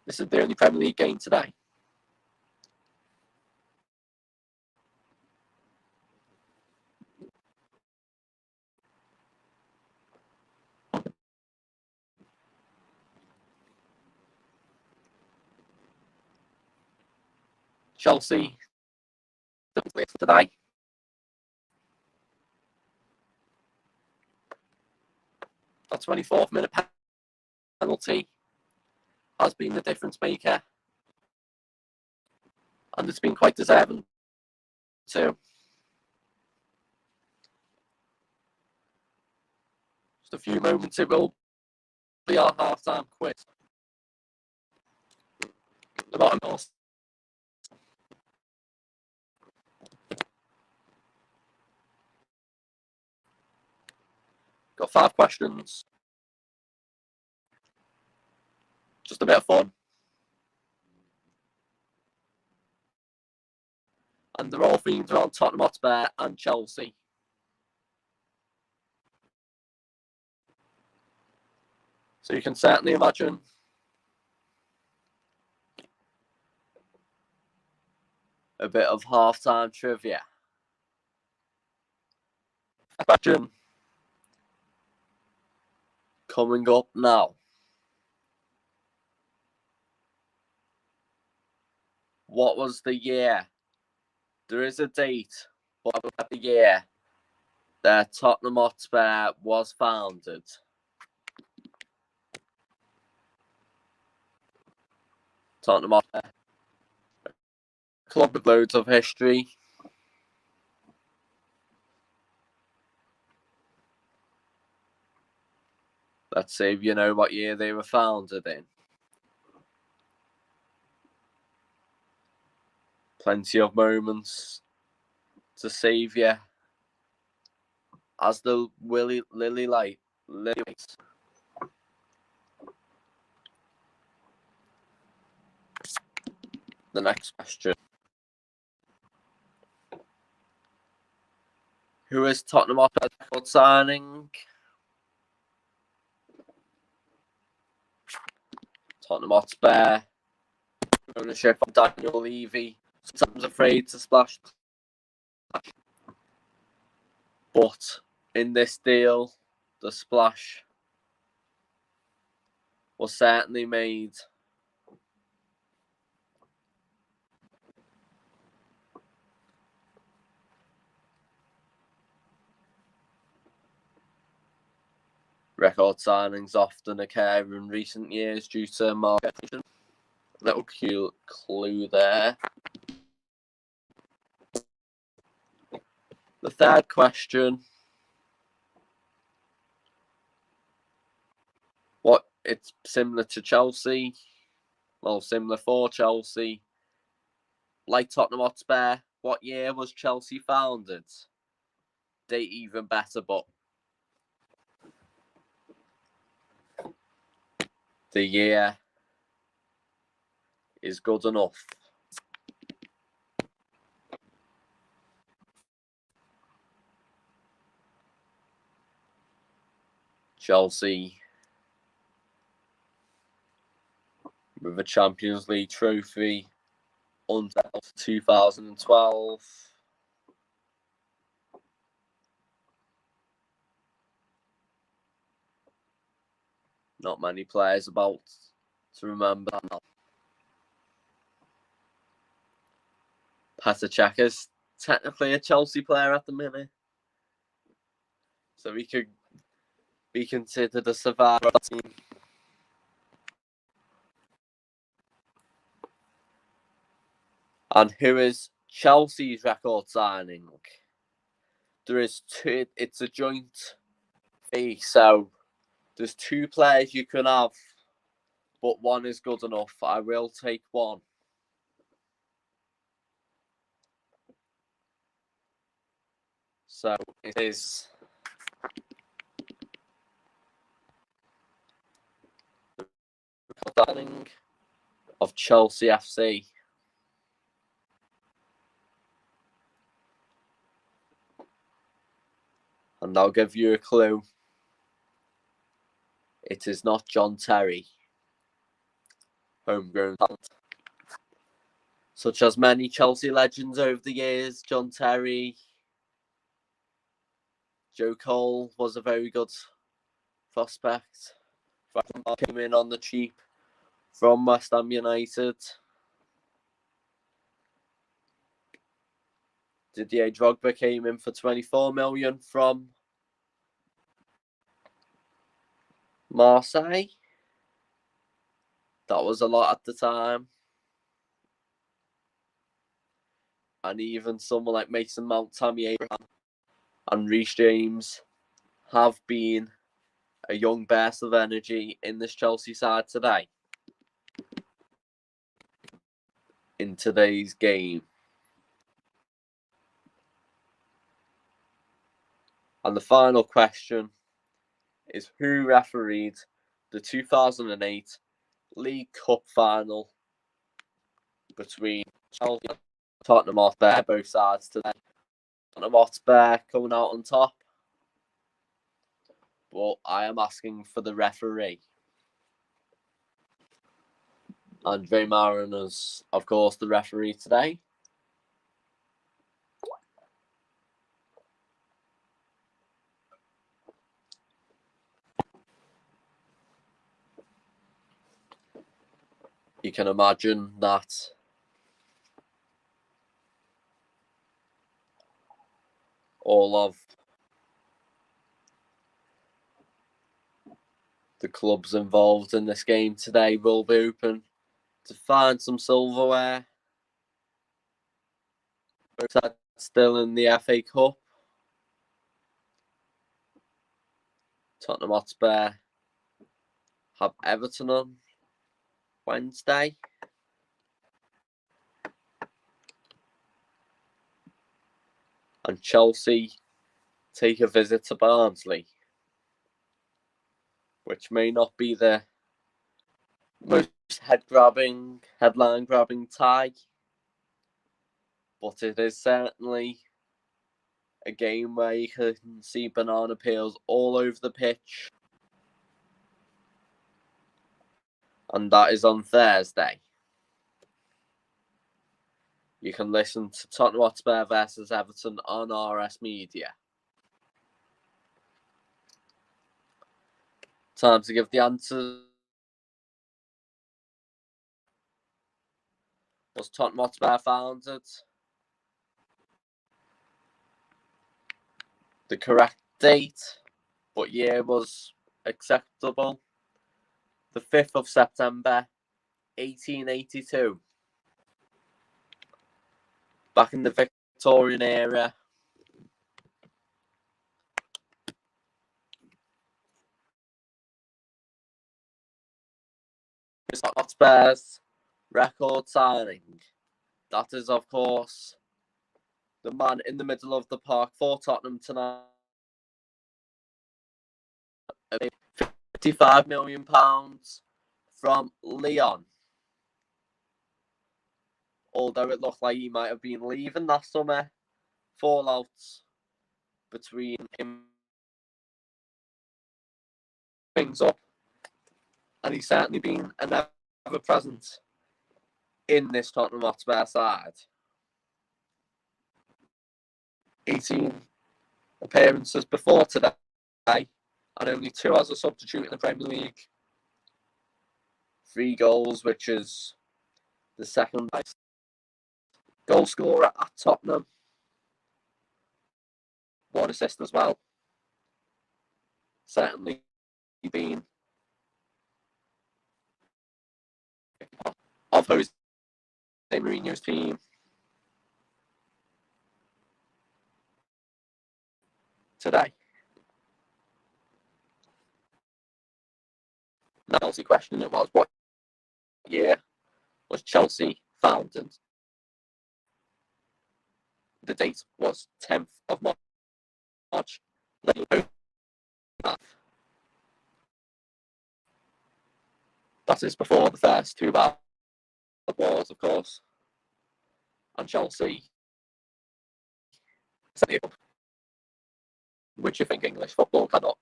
S1: This is the only Premier League game today. Chelsea today. A 24th minute penalty has been the difference maker, and it's been quite deserving too. Just a few moments, it will be our half-time quiz. The bottom course. Got 5 questions. Just a bit of fun. And they're all themed around Tottenham Hotspur and Chelsea. So you can certainly imagine a bit of half-time trivia. Question coming up now. What was the year? There is a date, but the year that Tottenham Hotspur was founded. Tottenham Hotspur, a club with loads of history. Let's see if you know what year they were founded in. Plenty of moments to save you as the Lily Lights. The next question. Who is Tottenham Hotspur's record signing? Tottenham Hotspur, ownership of Daniel Levy. Sometimes afraid to splash. But in this deal, the splash was certainly made. Record signings often occur in recent years due to market. Little clue there. The third question. What it's similar to Chelsea. Well, similar for Chelsea. Like Tottenham Hotspur, what year was Chelsea founded? Date even better, but the year is good enough. Chelsea with a Champions League trophy until 2012. Not many players about to remember that. Petr Cech is technically a Chelsea player at the minute, so he could be considered a survivor team. And who is Chelsea's record signing? There is two. It's a joint fee, so there's two players you can have, but one is good enough. I will take one. So it is the signing of Chelsea FC. And I'll give you a clue. It is not John Terry, homegrown talent. Such as many Chelsea legends over the years, John Terry, Joe Cole was a very good prospect. Came in on the cheap from West Ham United. Didier Drogba came in for 24 million from Marseille. That was a lot at the time. And even someone like Mason Mount, Tammy Abraham, and Reece James have been a young burst of energy in this Chelsea side today. In today's game. And the final question is who refereed the 2008 League Cup final between Chelsea and Tottenham Hotspur, both sides today. Tottenham Hotspur coming out on top. But I am asking for the referee. Andre Marin is, of course, the referee today. You can imagine that all of the clubs involved in this game today will be open to find some silverware. Both still in the FA Cup. Tottenham Hotspur have Everton on Wednesday. And Chelsea take a visit to Barnsley, which may not be the most headline grabbing tie, but it is certainly a game where you can see banana peels all over the pitch, and that is on Thursday. You can listen to Tottenham Hotspur versus Everton on RS Media. Time to give the answers. Was Tottenham Hotspur founded? The correct date, but year was acceptable. The 5th of September, 1882. Back in the Victorian era. It's Hotspur's record signing. That is, of course, the man in the middle of the park for Tottenham tonight. £55 million from Lyon. Although it looked like he might have been leaving last summer, fallouts between him things up, and he's certainly been an ever present in this Tottenham Hotspur side. 18 appearances before today, and only 2 as a substitute in the Premier League. 3 goals, which is the second highest goal scorer at Tottenham. 1 assist as well. Certainly been of Jose Mourinho's team. Today. The Chelsea question it was, what year was Chelsea founded? The date was 10th of March. That is before the first 2 bad wars, of course. And Chelsea, which you think English football cannot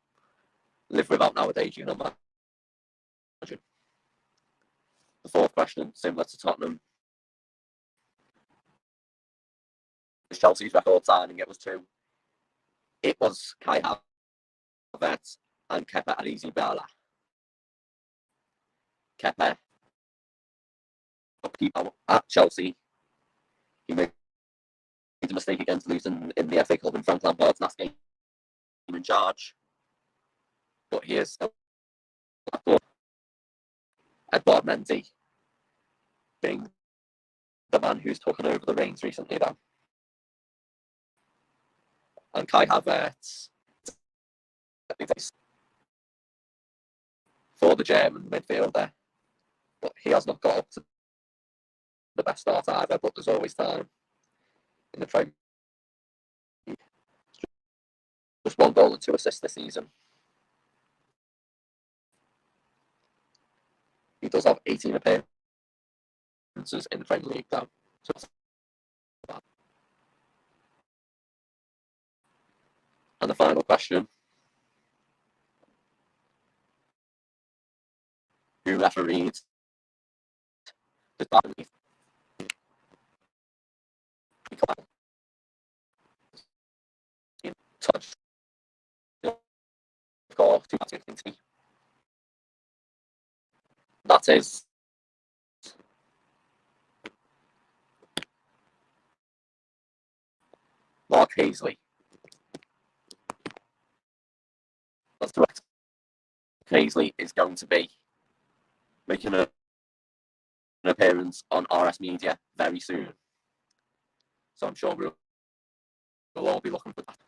S1: live without nowadays, you know, imagine. The 4th question, similar to Tottenham, is Chelsea's record signing. It was 2. It was Kai Havertz and Kepa Arrizabalaga. Kepa at Chelsea. He made a mistake against losing in the FA Cup in Frank Lampard's last game in charge. But he is Edouard Mendy being the man who's taken over the reins recently, though. And Kai Havertz for the German midfielder, but he has not got up to the best start either, but there's always time in the Premier League. Just 1 goal and 2 assists this season. He does have 18 appearances in the Premier League, though. And the final question. Who refereed the Tottenham touch score 2020? That is Mark Hazley. That's correct. Hazley is going to be making an appearance on RS Media very soon. So I'm sure we'll all be looking for that.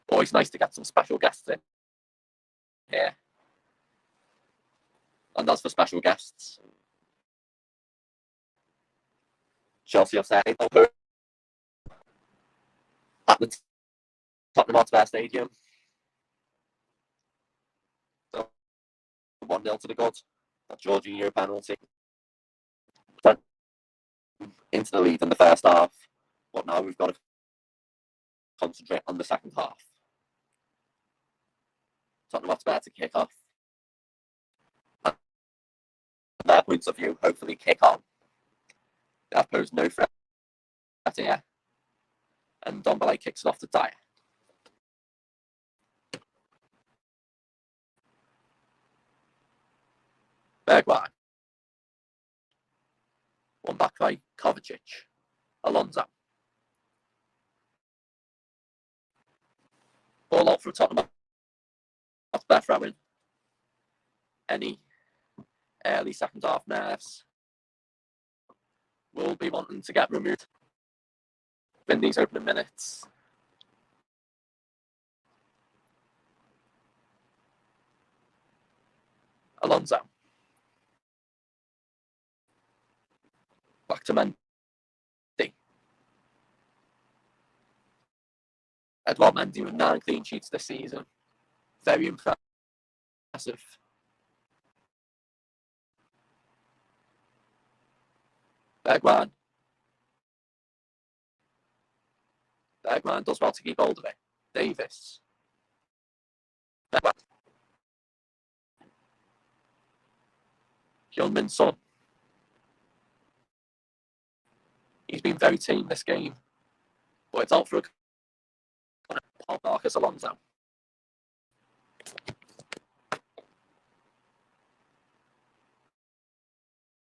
S1: Always nice to get some special guests in here. And as for special guests, Chelsea have said at the Tottenham Hotspur Stadium. So 1-0 to the good. Jorginho penalty. Into the lead in the first half, but now we've got to concentrate on the second half. Tottenham Hotspur to kick off. And their points of view, hopefully kick on. They have posed no threat here. And Dombele kicks it off to Dyer. Bergwijn. One back by Kovacic. Alonso. Ball out for Tottenham. Hotspur throwing. Any early second half nerves will be wanting to get removed in these opening minutes. Alonso. Back to Mendy. Edouard Mendy with 9 clean sheets this season. Very impressive. Bergwijn. Bergwijn does well to keep hold of it. Davis. Bergwijn. Heung-min Son. He's been very tame this game, but it's out for a Marcus Alonso.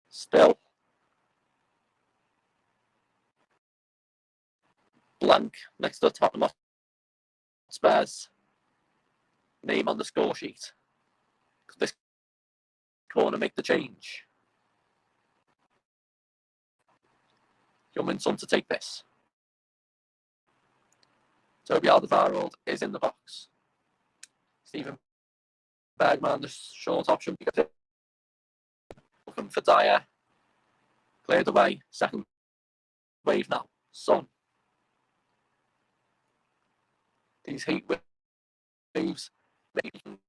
S1: Still blank next to Tottenham Hotspur's name on the score sheet. Could this corner make the change? Heung-min Son to take this. Toby Alderweireld is in the box. Steven Bergwijn, the short option, looking for Dyer. Cleared away. Second wave now. Son. These heat waves making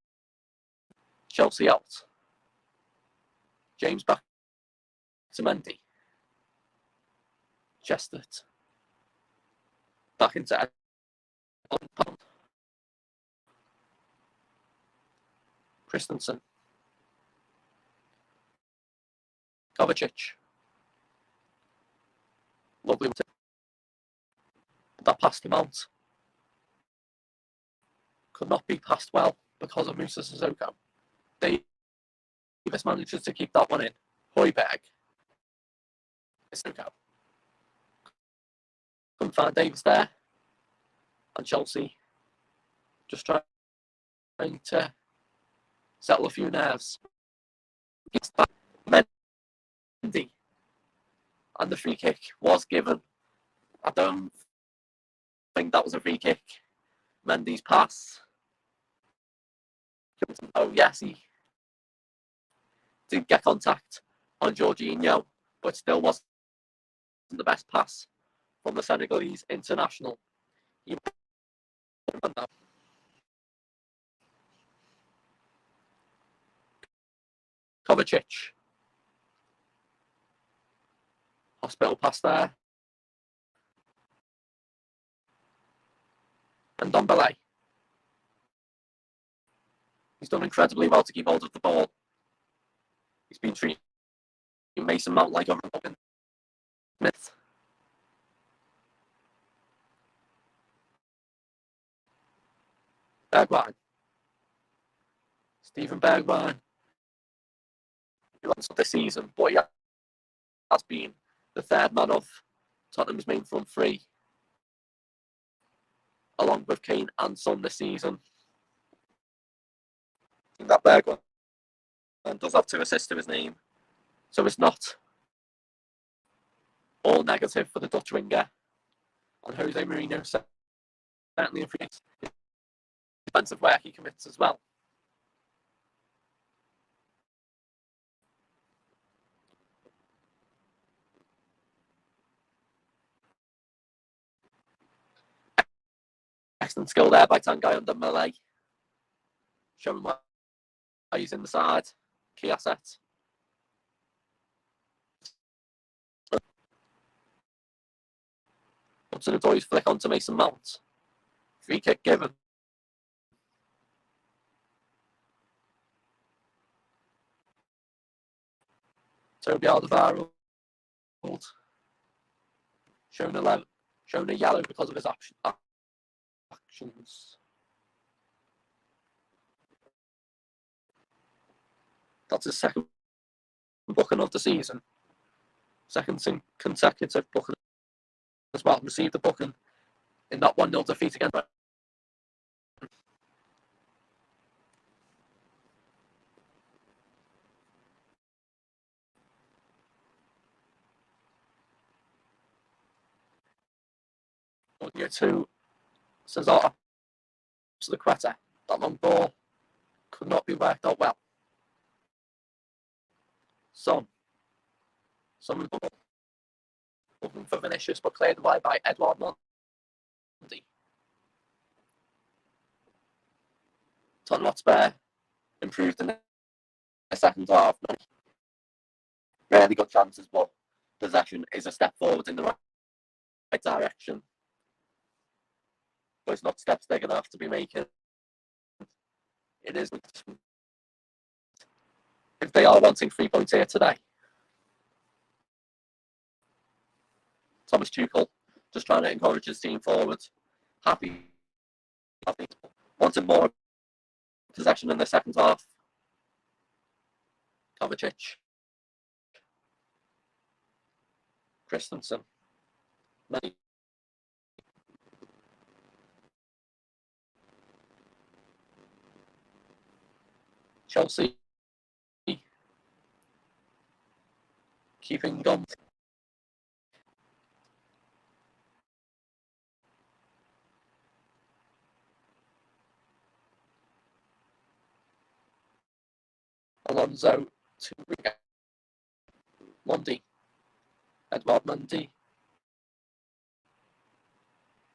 S1: Chelsea out. James back to Mendy. Chestnut. Back into Christensen. Kovacic. Lovely. That passed him out. Could not be passed well because of Musa Sissoko. Davis manages to keep that one in. Højbjerg. Sissoko. Couldn't find Davis there. And Chelsea just trying to settle a few nerves. Mendy. And the free kick was given. I don't think that was a free kick. Mendy's pass. Oh, yes, he did get contact on Jorginho, but still wasn't the best pass from the Senegalese international. Kovacic. Hospital pass there. And Dombele. He's done incredibly well to keep hold of the ball. He's been treating Mason Mount like a Robin Smith. Bergwijn. Steven Bergwijn. He launched this season, but he has been the third man of Tottenham's main front three, along with Kane and Son this season. I think that Bergwijn does have 2 assists to his name, so it's not all negative for the Dutch winger. And Jose Mourinho certainly appreciates defensive work he commits as well. Excellent skill there by Tanguy under Malay. Showing why he's in the side. Key asset Hudson-Odoi flick onto Mason Mount. Free kick given. Toby Alderweireld shown a yellow because of his actions. That's his second booking of the season. Second consecutive booking as well. Received the booking in that 1-0 defeat against Brighton. Year 2 Cesar to the Quetta. That long ball could not be worked out well. Son looking for Vinicius, but cleared away by Edouard Mendy. Tottenham Hotspur improved in the second half. Really good chances, but possession is a step forward in the right direction. But it's not steps they're going to have to be making. It is if they are wanting 3 points here today. Thomas Tuchel just trying to encourage his team forward. Happy. Wanted more possession in the second half. Kovacic. Christensen. Chelsea keeping on. Alonso to Mendy. Edouard Mendy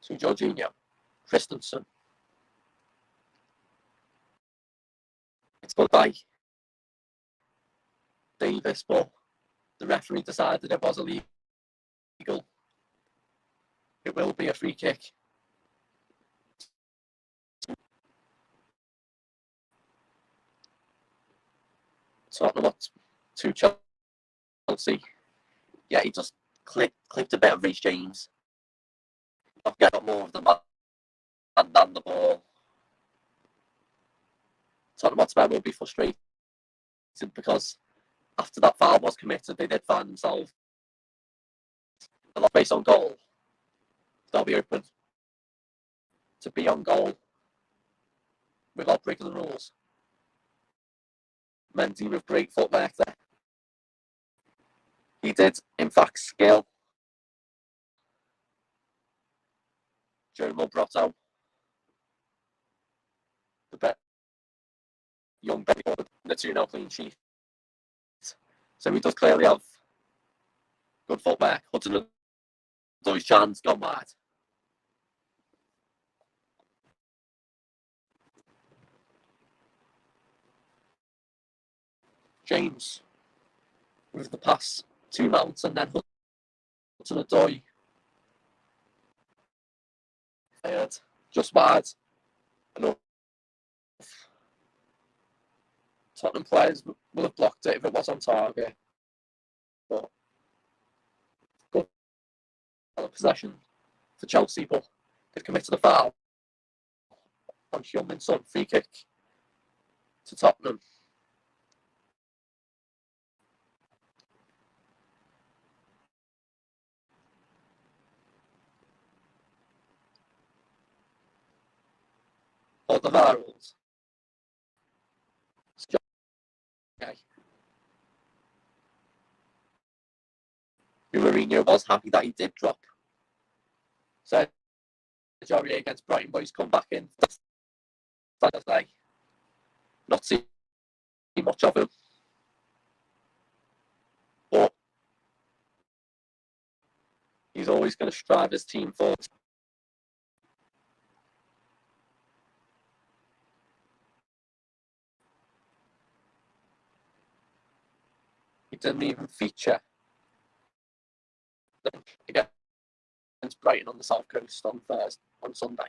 S1: to Jorginho. Christensen. It's put by Davis, but the referee decided it was illegal. It will be a free kick. Tottenham to Chelsea. Yeah, he just clipped a bit of Reece James. I've got more of the man than the ball. Tottenham Hotspur will be frustrated because after that foul was committed, they did find themselves a lot of space on goal. They'll be open to be on goal without breaking the rules. Mendy with great footwork there. He did, in fact, skill Joe Mobroto, the young Benny Gordon, the 2-0 clean sheet. So he does clearly have good footwork. Hudson-Odoi's chance gone mad. James with the pass to Mount, and then Hudson-Odoi fired just wide. Enough. Tottenham players will have blocked it if it was on target. But good possession for Chelsea, but they've committed a foul on Heung-min Son. Free kick to Tottenham. Alderweireld. Okay. Mourinho was happy that he did drop. So Jorge against Brighton, but he's come back in Saturday. Not seen much of him. But he's always going to strive his team forward. He didn't even feature against
S2: against Brighton on the South Coast on Sunday.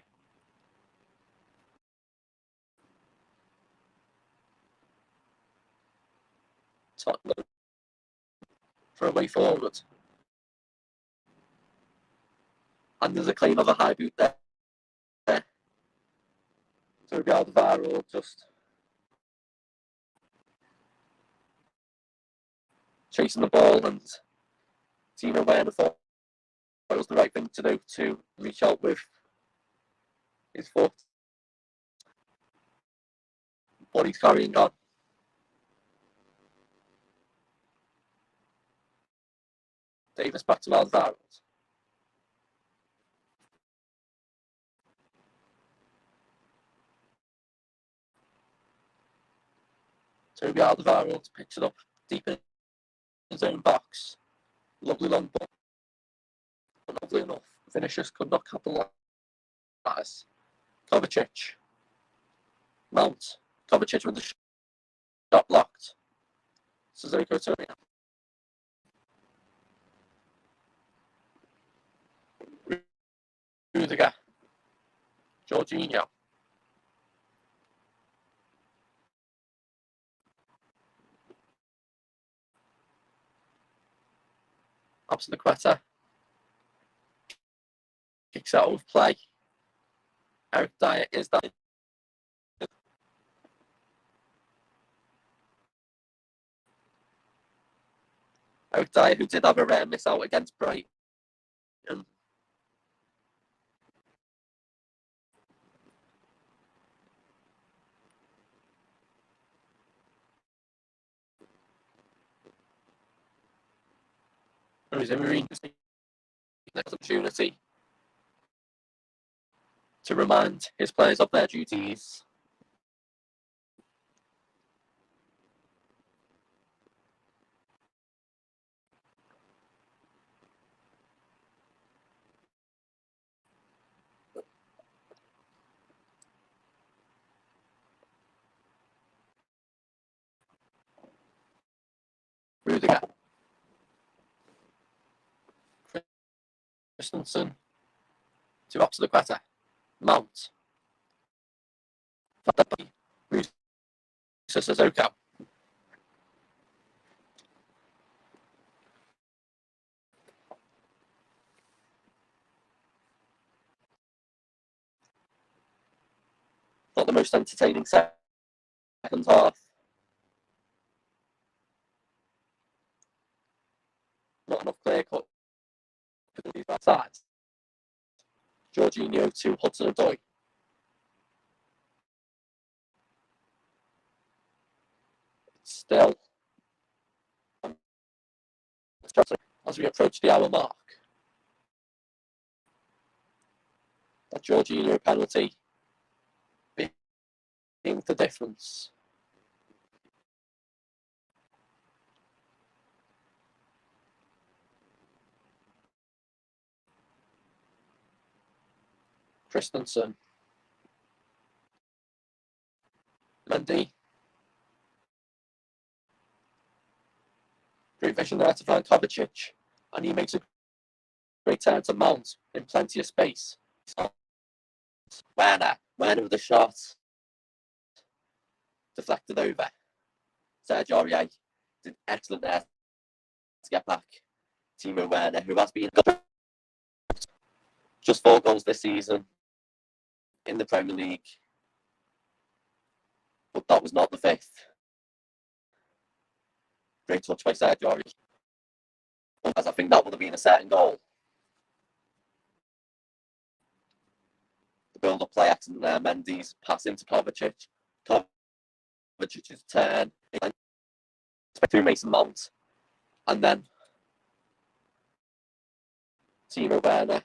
S2: Tottenham for a way forward. And there's a claim of a high boot there. So Alvaro just chasing the ball, and Timo Werner thought it was the right thing to do to reach out with his foot. But he's carrying on. Davis back to Alvaro. Toby Alderweireld picks it up deep in his own box. Lovely long ball. But lovely enough. Finishers could not capitalise. Kovacic. Mount. Kovacic with the shot blocked. Sissoko Torino. Rudiger. Jorginho. Up to the Quetta. Kicks out of play. Eric Dyer is that. Eric Dyer, who did have a rare miss out against Brighton. Jose Mourinho taking the opportunity to remind his players of their duties. Rudiger. Christensen to up to the Quetta. Mount. Sissoko. Not the most entertaining second half. Not enough clear cut sides. Jorginho to Hudson-Odoi. Still, as we approach the hour mark, that Jorginho penalty being the difference. Christensen. Mendy. Great vision there to find Kovacic, and he makes a great turn to Mount in plenty of space. Werner with the shot. Deflected over. Sergio Aurier did excellent there to get back. Timo Werner, who has been just 4 goals this season in the Premier League. But that was not the 5th. Great touch by Sergio Aurier. As I think that would have been a certain goal. The build-up play accident there. Mendy's pass into Kovacic. Kovacic's turn. Through Mason Mount. And then Timo Werner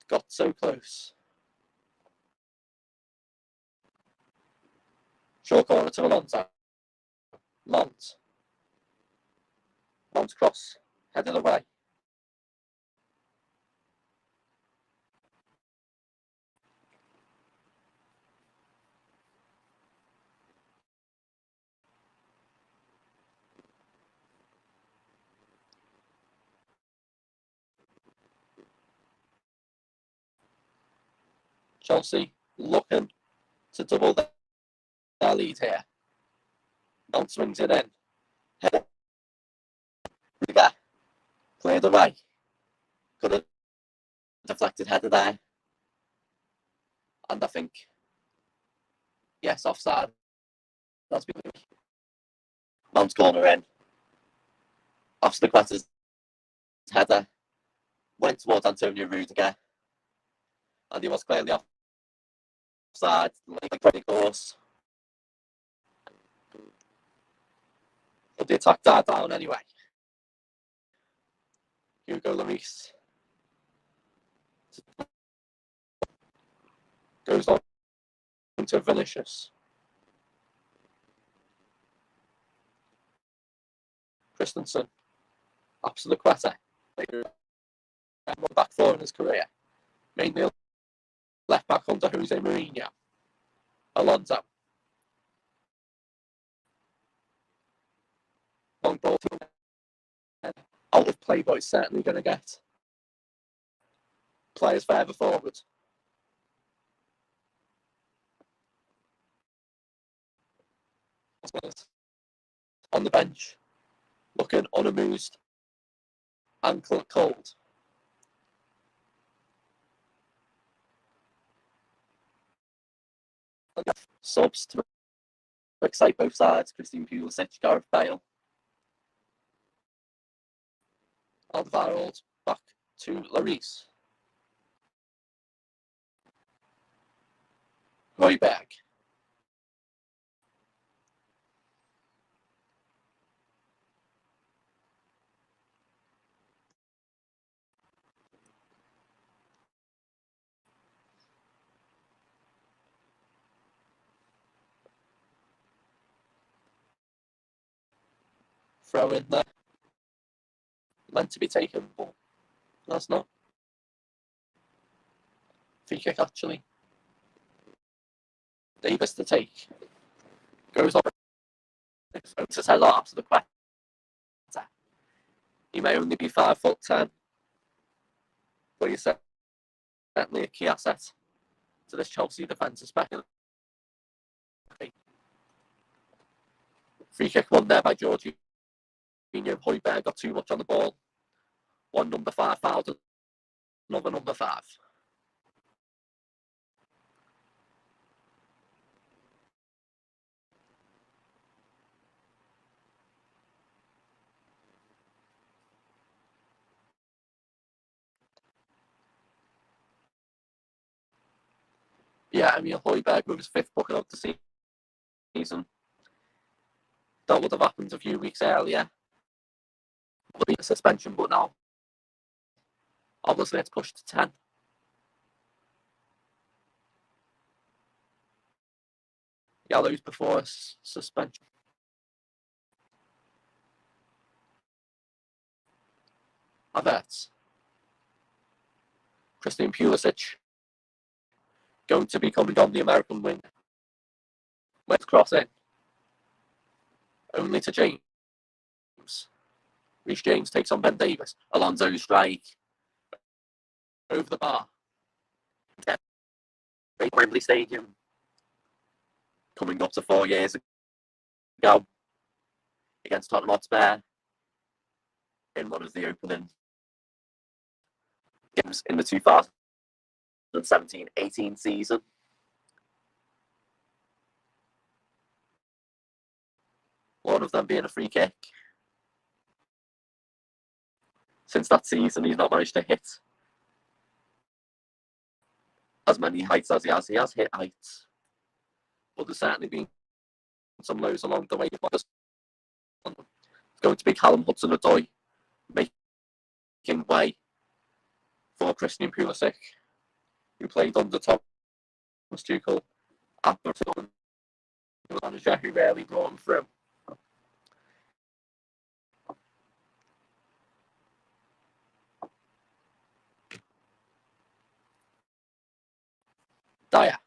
S2: got so close. Short corner to Alonso. Mount cross. Headed away. Chelsea looking to double their lead here. Mount swings it in. Header. Rudiger. Cleared away. Could have deflected header there. And I think, yes, offside. That's been Mount's corner in. Off-Stickletter's header went towards Antonio Rudiger. And he was clearly offside, like pretty course. But the attack died down anyway. Hugo Lloris goes on to Vinicius. Christensen, absolute quarter. Back four in his career. Mainly left back under Jose Mourinho. Alonso. Long ball to out of play, but he's certainly going to get players further forward. On the bench, looking unamused and cold. Subs to excite both sides. Christian Pulisic, Gareth Bale. Alderweireld back to Lloris. Højbjerg. Throw in there. Meant to be taken, but that's not. Free kick, actually. Davis to take. Goes on. His head off to the quarter. He may only be 5'10", but he's certainly a key asset to this Chelsea defence, especially. Free kick won there by Jorginho. Højbjerg got too much on the ball. One number 5 fouled another number 5. Yeah, Emil Højbjerg with his 5th booking of the season. That would have happened a few weeks earlier. Would be a suspension, but now, obviously, it's pushed to 10. Yellows before a suspension. Havertz. Christian Pulisic. Going to be coming on the American wing. Let's cross in. Only to James. Reece James takes on Ben Davis. Alonso strike. Over the bar. Wembley Stadium. Coming up to 4 years ago. Against Tottenham Hotspur. In one of the opening games in the 2017-18 season. One of them being a free kick. Since that season, he's not managed to hit as many heights as he has. He has hit heights, but there's certainly been some lows along the way. It's going to be Callum Hudson-Odoi making way for Christian Pulisic, who played under Thomas Tuchel at Tottenham, the manager who rarely brought him through. Dyer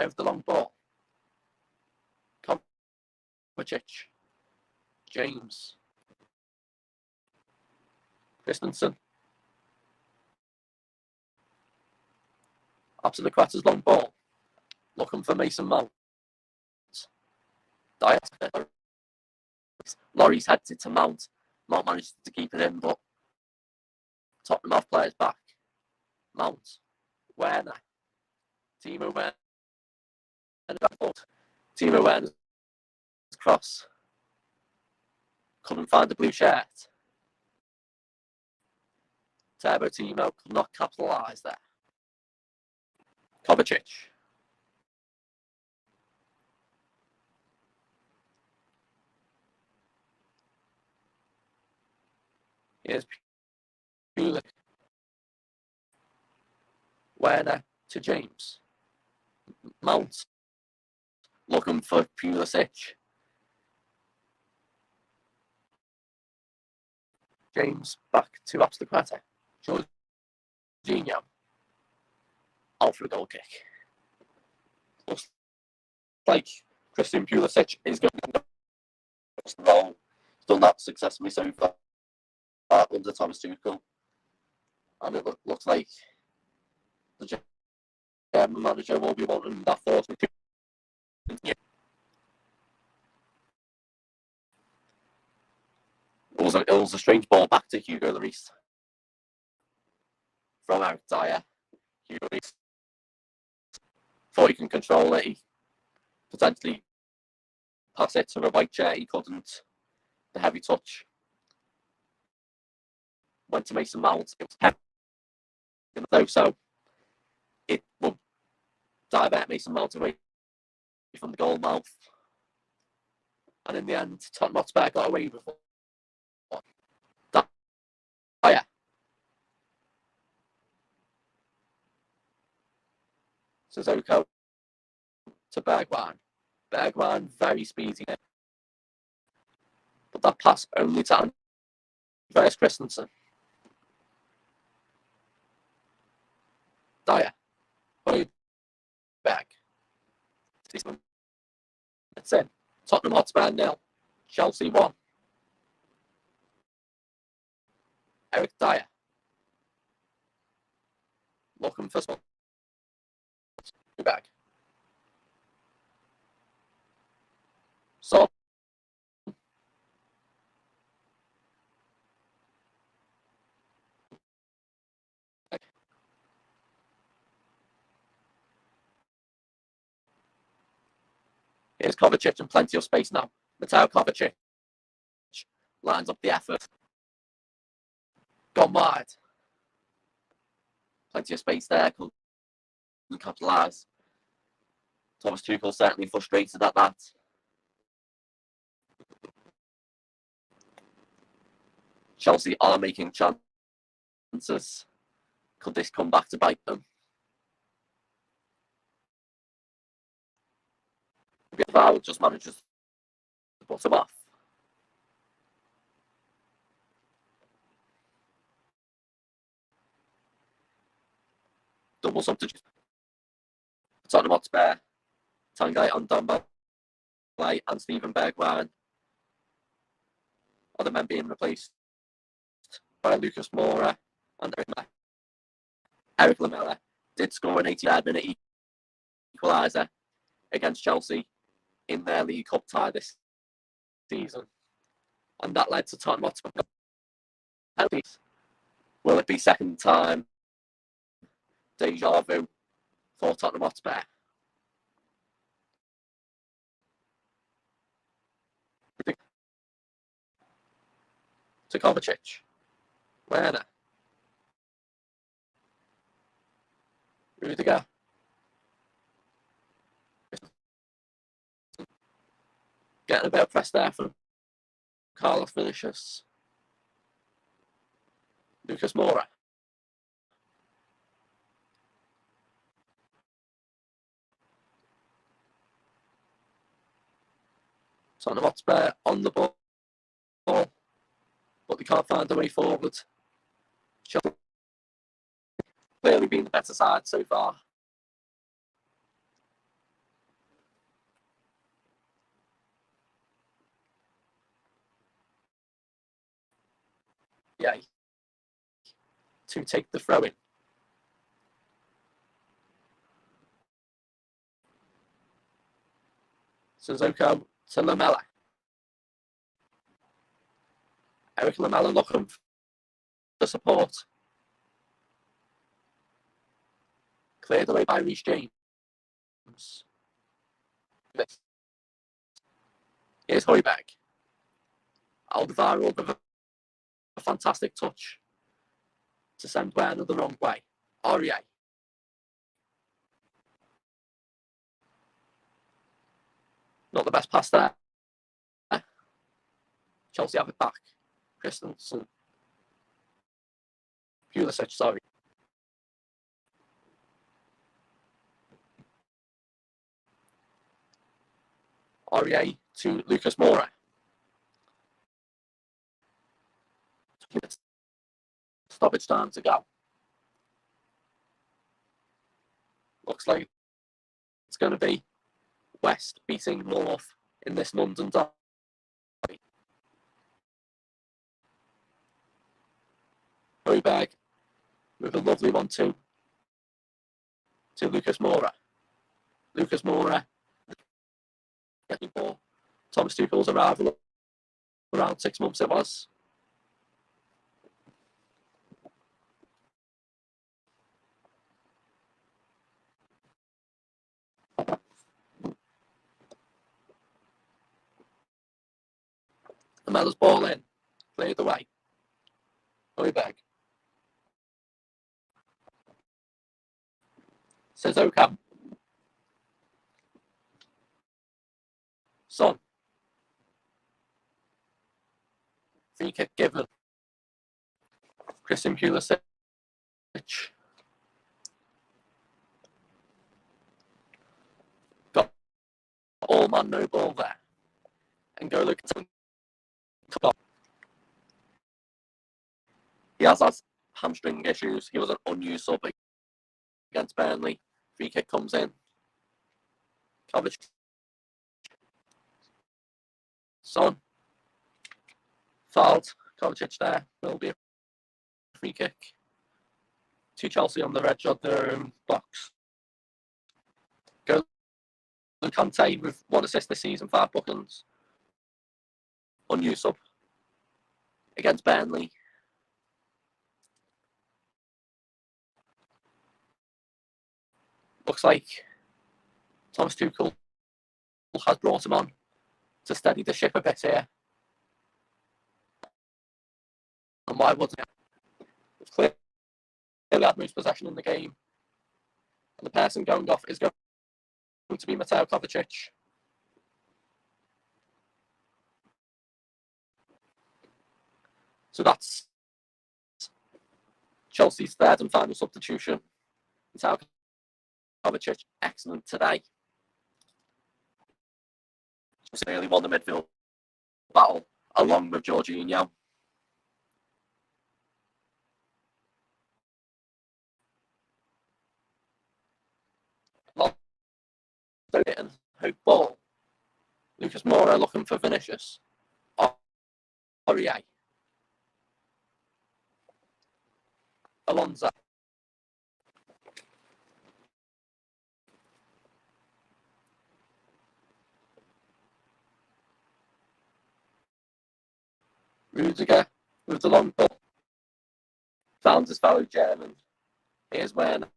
S2: with the long ball. Kovacic. James. Christensen. Up to the Quatters long ball. Looking for Mason Mount. Dyer. Laurie's heads it to Mount. Mount managed to keep it in, but Tottenham off players back. Mount. Werner. Timo Werner. Timo Werner's cross. Couldn't find the blue shirt. Turbo Timo could not capitalise there. Kovacic. Here's Pulic. Werner to James. Mount. Looking for Pulisic. James back to Abstacquata. Jorginho. Out for a goal kick. Looks like Christian Pulisic is going to role. He's done that successfully so far under Thomas Tuchel. And it looks like the German manager will be wanting that force. It was a strange ball back to Hugo Lloris. From Eric Dyer. Hugo Lloris thought he can control it. He potentially pass it to a white chair. He couldn't. The heavy touch went to Mason Mount. It was heavy though, so it will divert Mason Mount away from the goal mouth. And in the end, Tottenham Hotspur got away with one. Dyer. Sissoko to Bergwijn. Bergwijn very speedy. But that pass only to Andreas Christensen. Dyer. Back. That's it. Tottenham Hotspur 0. Chelsea 1. Eric Dyer. Looking for someone. Back. So. Here's Kovacic and plenty of space now. Mateo Kovacic lines up the effort. Gone wide. Plenty of space there. Couldn't capitalise. Thomas Tuchel certainly frustrated at that. Chelsea are making chances. Could this come back to bite them? Val just manages to put him off. Double substitute. Tottenham Hotspur, Tanguy Ndombele and Steven Bergwijn are the men being replaced by Lucas Moura and Eric Lamela did score an 83rd minute equaliser against Chelsea in their League Cup tie this season. And that led to Tottenham Hotspur penalties. Will it be second time deja vu for Tottenham Hotspur? To Kovacic. Werner. Rudiger. Getting a bit of press there from Carlos Vinicius. Lucas Moura. Tottenham Hotspur on the ball, but they can't find a way forward. Chelsea clearly been the better side so far. Yeah, to take the throw in. Suzuko to Lamella. Eric Lamella looking for support. Cleared away by Reece James. Here's Højbjerg. Alderweireld with a fantastic touch to send Werner the wrong way. Aurier. Not the best pass there. Chelsea have it back. Christensen. Pulisic, sorry. Aurier to Lucas Moura. Stoppage time to go. Looks like it's going to be West beating North in this London derby. Højbjerg with a lovely 1-2 to Lucas Moura. Lucas Moura getting for Thomas Tuchel's arrival around 6 months it was. Lamella's ball in, played away. Højbjerg. Suzuka. Son. Free kick given. Christian Pulisic. Got all man no ball there. And go look at him. He has hamstring issues. He was an unused sub against Burnley. Free kick comes in. Kovacic. Son. Fouled. Kovacic there. Will be a free kick. To Chelsea on the red of their box. Go. Kante with 1 assist this season, 5 bookings. Unused sub against Burnley. Looks like Thomas Tuchel has brought him on to steady the ship a bit here. And why wouldn't it? We've clearly had most possession in the game. And the person going off is going to be Mateo Kovacic. So that's Chelsea's third and final substitution. Mateo Kovacic, excellent today. He's nearly won the midfield battle along with Jorginho. Hope ball. Lucas Moura looking for Vinicius. Aurier. Alonso. Rudiger with the long ball. Found his fellow German. Here's Werner.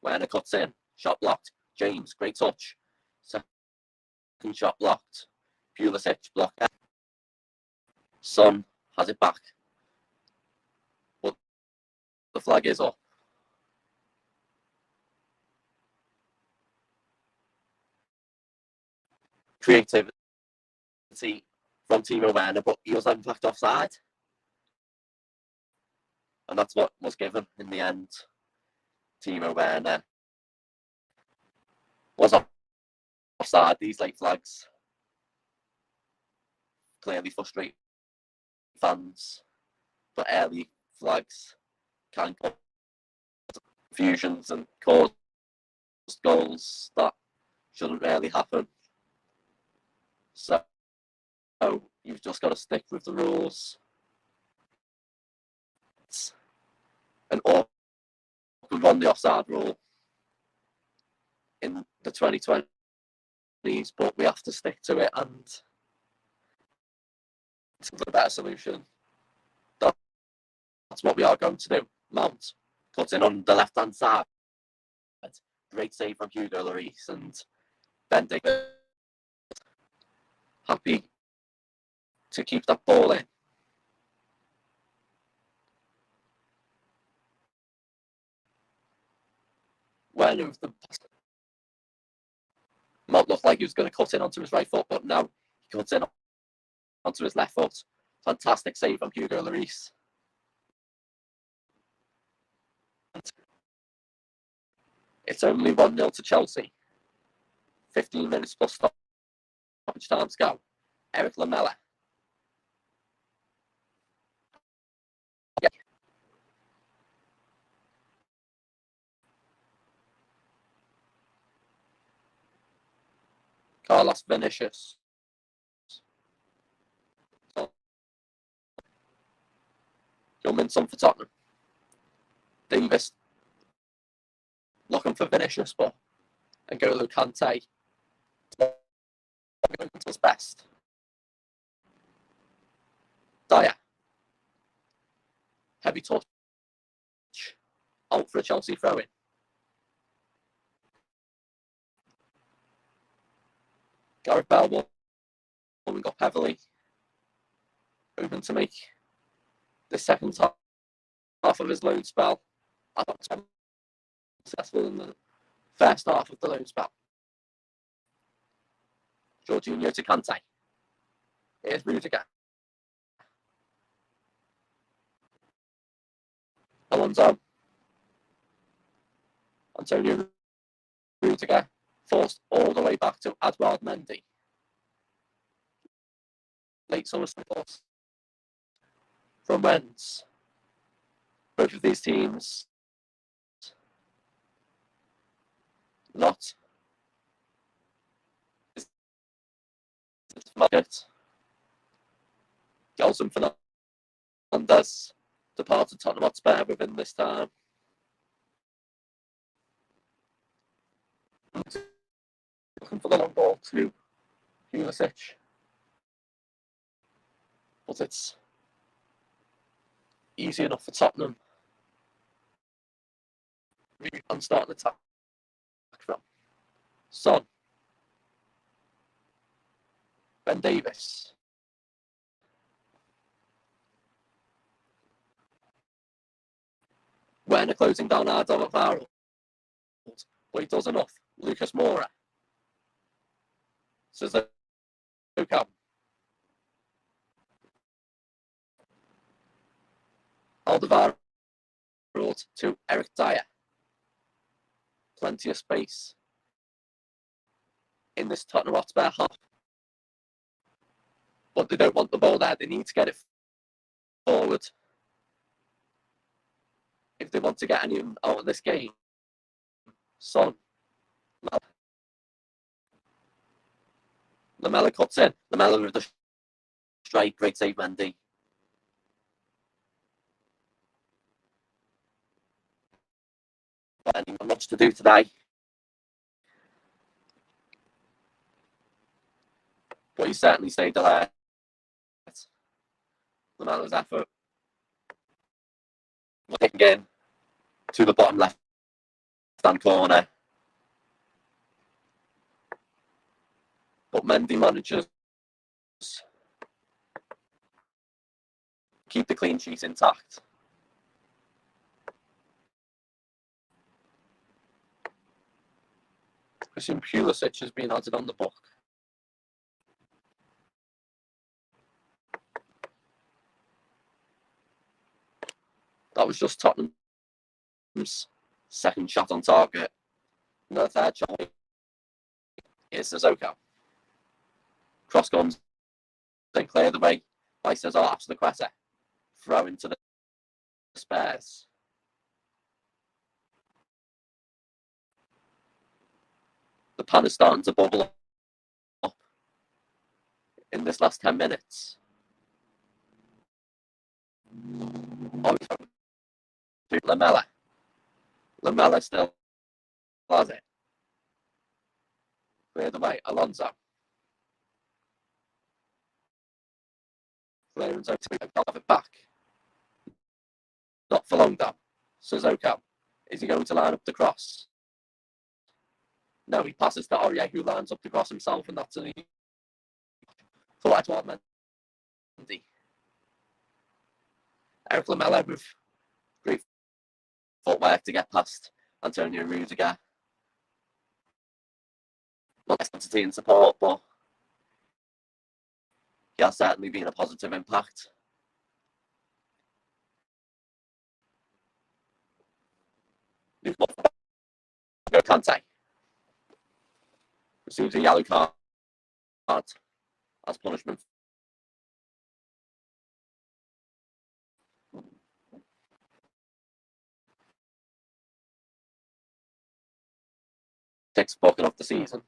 S2: Werner cuts in. Shot blocked. James, great touch. Second shot blocked. Pulisic blocked. Son has it back. But the flag is up. Creativity from Timo Werner, but he was in fact offside. And that's what was given in the end. Timo Werner was offside. These late flags clearly frustrate fans, but early flags can cause confusions and cause goals that shouldn't really happen. So you've just got to stick with the rules. It's an awkward one, the offside rule in the 2020 but we have to stick to it and it's a better solution. That's what we are going to do. Mount puts in on the left hand side. Great save from Hugo Lloris and Ben Davies. Happy to keep that ball in. When of the Mount looked like he was going to cut in onto his right foot, but now he cuts in onto his left foot. Fantastic save from Hugo Lloris. It's only 1-0 to Chelsea. 15 minutes plus stoppage time to go. Eric Lamela. Yeah. Carlos Vinicius. Some for Tottenham. Davis looking for Vinicius, but N'Golo Kante going to his best. Dyer. Heavy touch. Out for a Chelsea throw-in. Gareth Bale warming up heavily. Hoping to make the second half of his loan spell. I thought it was successful in the first half of the loan spell. Jorginho to Kante. Here's Rudiger. Alonso. Antonio Rudiger forced all the way back to Edouard Mendy. Late summer sports. From whence both of these teams not market. Gelson Fernandes departed Tottenham Hotspur within this time. Looking for the long ball to Pulisic. But it's easy enough for Tottenham. And starting the attack from Son. Ben Davies. Werner closing down Alvaro. But he does enough. Lucas Moura. Suzuki. Alvaro to Eric Dyer. Plenty of space in this Tottenham Hotspur half. But they don't want the ball there. They need to get it forward if they want to get anyone out of this game. Son. Lamela cuts in. Lamela with the strike. Great save, Mendy. But anyone much to do today. But he certainly stayed alert. Lamela's effort. Again to the bottom left hand corner. But Mendy manages keep the clean sheet intact. Christian Pulisic has been added on the book. That was just Tottenham's second shot on target. No third shot. Here's Sissoko. Cross comes, then clear the way by Cesar Azpilicueta. Throw into the Spurs. The pan is starting to bubble up in this last 10 minutes. Lamela. Lamela still has it. Cleared away, Alonso. Clearance over to him, have it back. Not for long though. Sissoko. Is he going to line up the cross? No, he passes to Aurier, who lines up the cross himself, and that's an for Edouard Mendy. Eric Lamela with great footwork to get past Antonio Rudiger. Not quantity and support, but he has certainly been a positive impact. Kante receives a yellow card as punishment. Sixth booking of the season.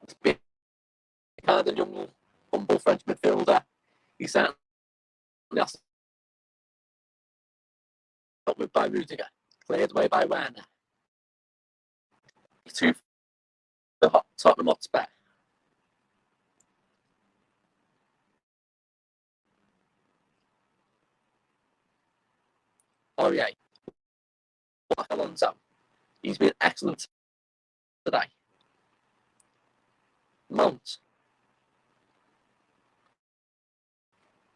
S2: It's been kind of young, humble French midfielder. He certainly has dealt with by Rudiger. Cleared away by Werner. To the Tottenham Hotspur. Oh yeah, Alonso. He's been excellent today. Mount.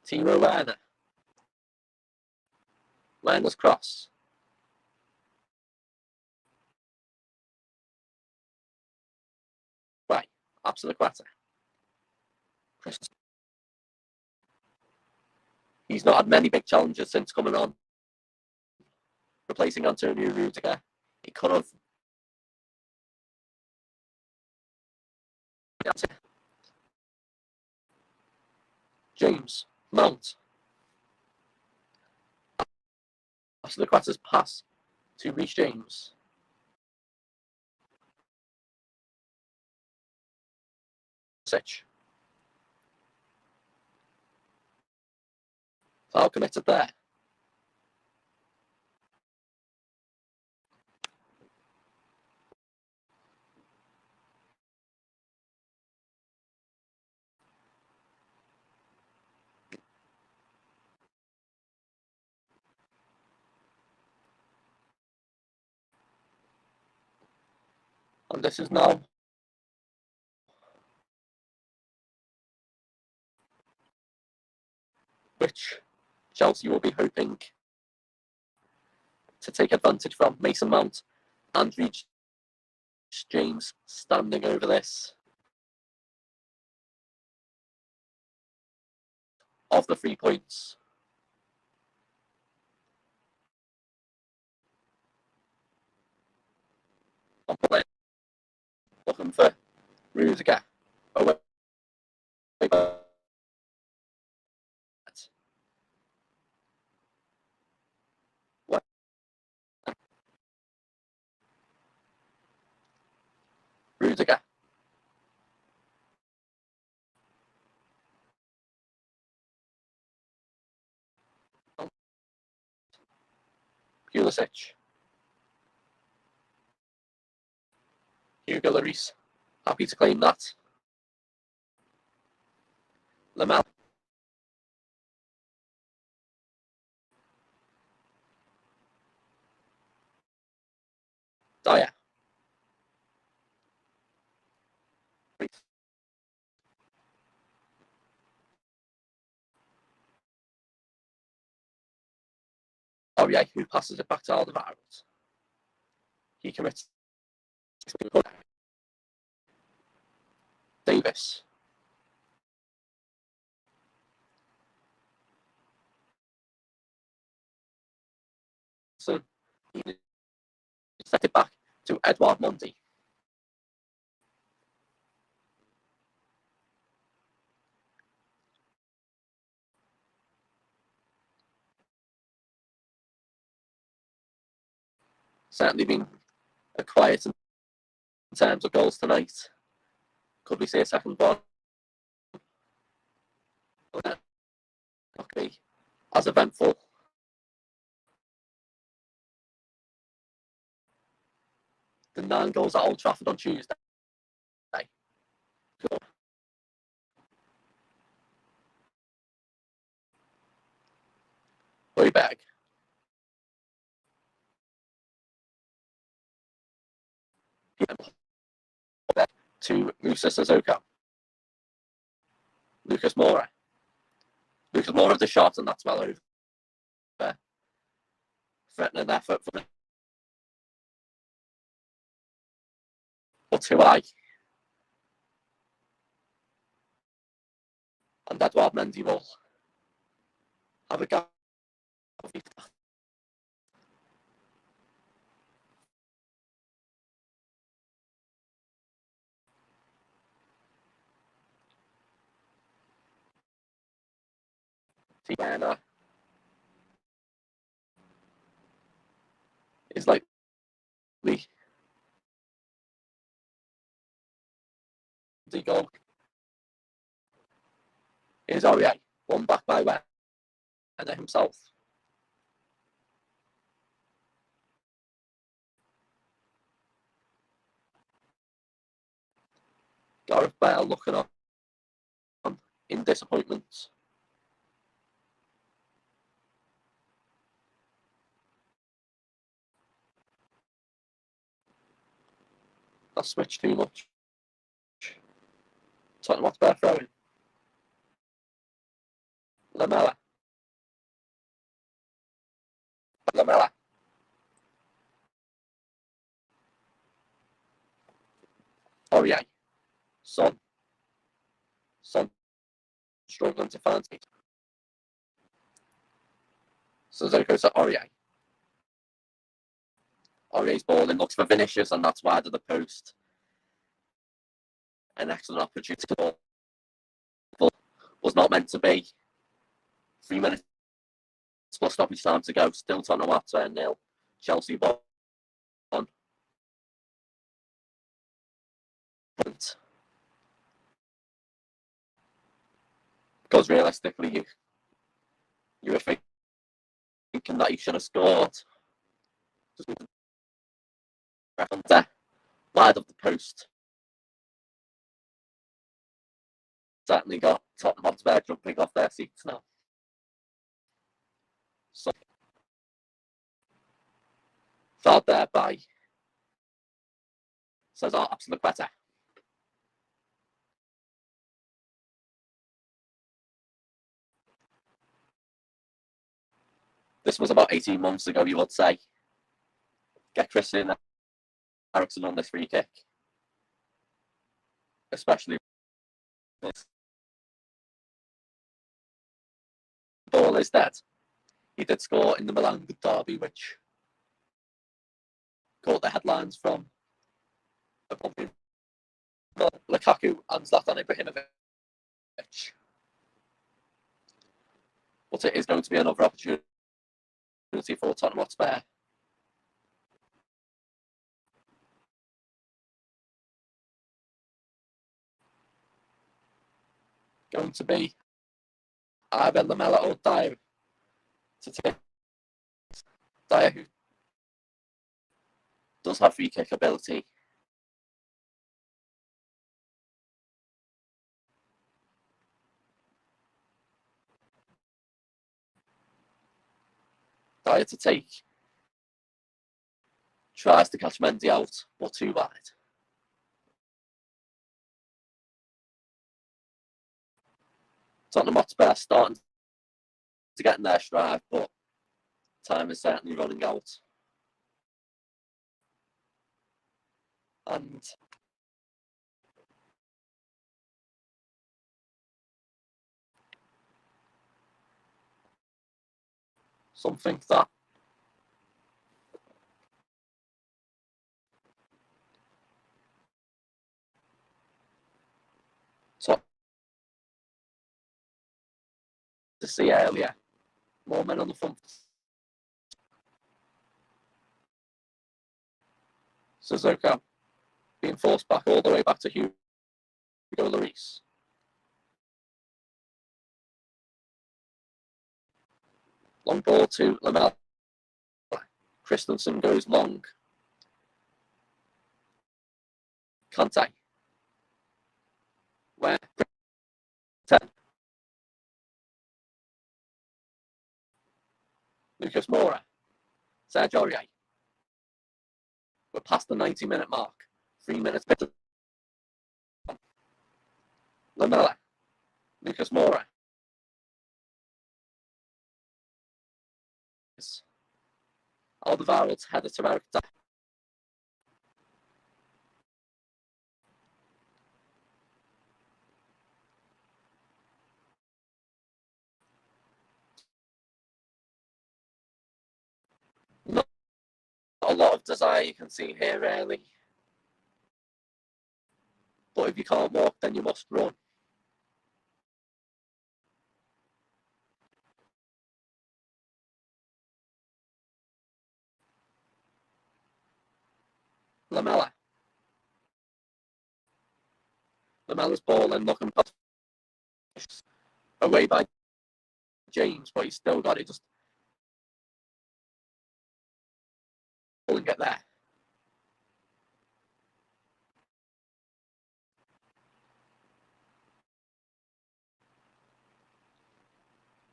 S2: Timo Werner. Werner's cross. Right, absolute quarter. He's not had many big challenges since coming on, replacing Antonio Rudiger. He could have. James Mount. After the quarter's pass to Reece James. Foul committed there. And this is now which Chelsea will be hoping to take advantage from. Mason Mount and Reece James standing over this. Of the 3 points. Looking for Rudiger. Away. Rudiger. Pulisic. Hugo Lloris. Happy to claim that. Lamela. Dyer. Aurier, who passes it back to Alderweireld. He commits. Davis. So he set it back to Edouard Mendy. Certainly been a quiet in terms of goals tonight. Could we see a second one? Not be as eventful. The 9 goals at Old Trafford on Tuesday. Højbjerg. To Musa Sissoko. Lucas Moura. Lucas Moura with the shot, and that's well over. Threatening effort for but too high. And Edouard Mendy will have a go. Tiana is like the goal. Is Aurier won back by Werner himself. Gareth Bale looking on in disappointment. That switched too much. Tottenham Hotspur throwing. Lamela. Aurier. Son struggling to find it. Sissoko to Aurier. Aurier's ball in looks for Vinicius, and that's wide of the post. An excellent opportunity to ball. But was not meant to be. 3 minutes plus stoppage time to go. Still Tottenham Hotspur 0. Chelsea 1. Because realistically, you were thinking that you should have scored. Wide of the post. Certainly got Tottenham Hotspur jumping off their seats now. So, fouled there by Cesar Azpilicueta. This was about 18 months ago, you would say. Get Christian Eriksen on this free kick. Especially this. The ball is dead. He did score in the Milan derby, which caught the headlines from Lukaku and Zlatan Ibrahimovic. But it is going to be another opportunity for Tottenham Hotspur. Going to be either Lamela or Dyer to take. Dyer, who does have free kick ability. Dyer to take. Tries to catch Mendy out, but too wide. Tottenham Hotspur starting to get in their stride, but time is certainly running out. And something that to see earlier, more men on the front. Sissoko being forced back all the way back to Hugo Lloris. Long ball to Lamela. Christensen goes long. Conte. Where? 10. Lucas Moura. Sergio Aurier. We're past the 90-minute mark. 3 minutes. Lamella. Lucas Moura. Alderweireld's header to Eric. Not a lot of desire you can see here, really. But if you can't walk, then you must run. Lamella. Lamella's ball and looking away by James, but he's still got it. Just and get there.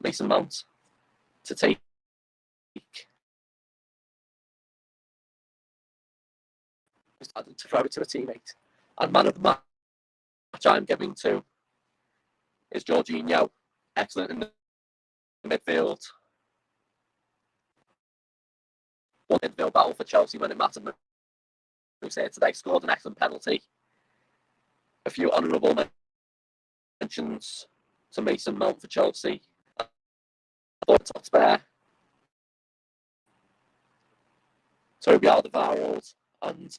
S2: Mason Mount to take. Started to throw it to a teammate. And man of the match I'm giving to is Jorginho. Excellent in the midfield. One midfield battle for Chelsea when it mattered. Who's here today scored an excellent penalty. A few honourable mentions to Mason Mount for Chelsea. I thought Hotspur, Toby Alderweireld and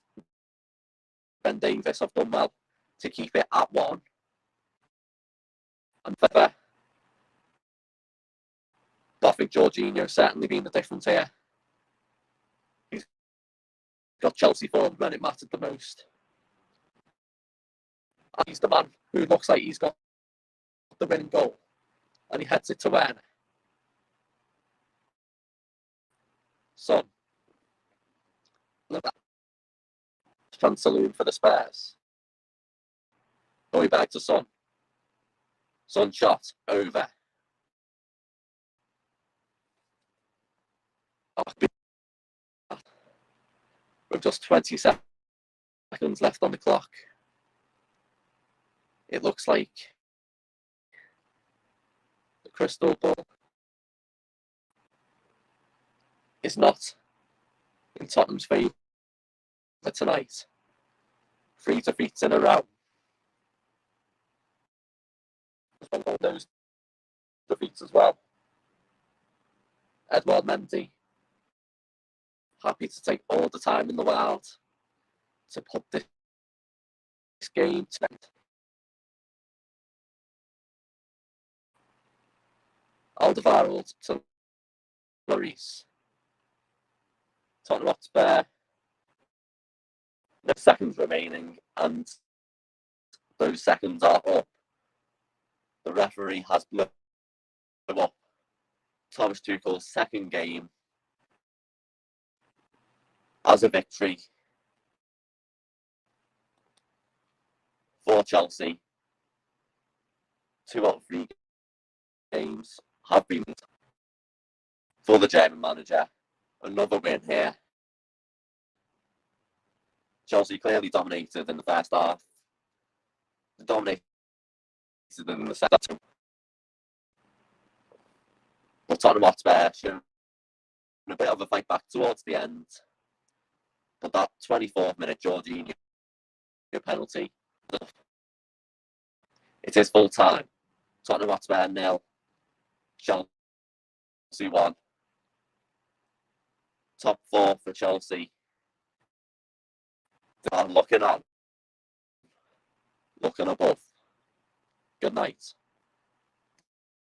S2: Ben Davies have done well to keep it at 1. And further, I think Jorginho certainly been the difference here. He's got Chelsea forward when it mattered the most. And he's the man who looks like he's got the winning goal. And he heads it to Werner. Son. Look at that. Chance saloon for the Spurs. Going back to Son. Son shot over. With just 20 seconds left on the clock, it looks like the crystal ball is not in Tottenham's favour tonight. 3 defeats in a row. Those defeats as well. Edouard Mendy, happy to take all the time in the world to put this game to end. Alderweireld to Lloris. Tottenham Hotspur. No seconds remaining, and those seconds are up. The referee has blown up Thomas Tuchel's second game as a victory for Chelsea. 2 out of 3 games have been for the German manager. Another win here. Chelsea clearly dominated in the first half. They dominated in the second. But Tottenham Hotspur showed a bit of a fight back towards the end. But that 24th minute Jorginho penalty, it is full time. Tottenham Hotspur 0, Chelsea 1. Top 4 for Chelsea. They are looking on, looking above. Good night.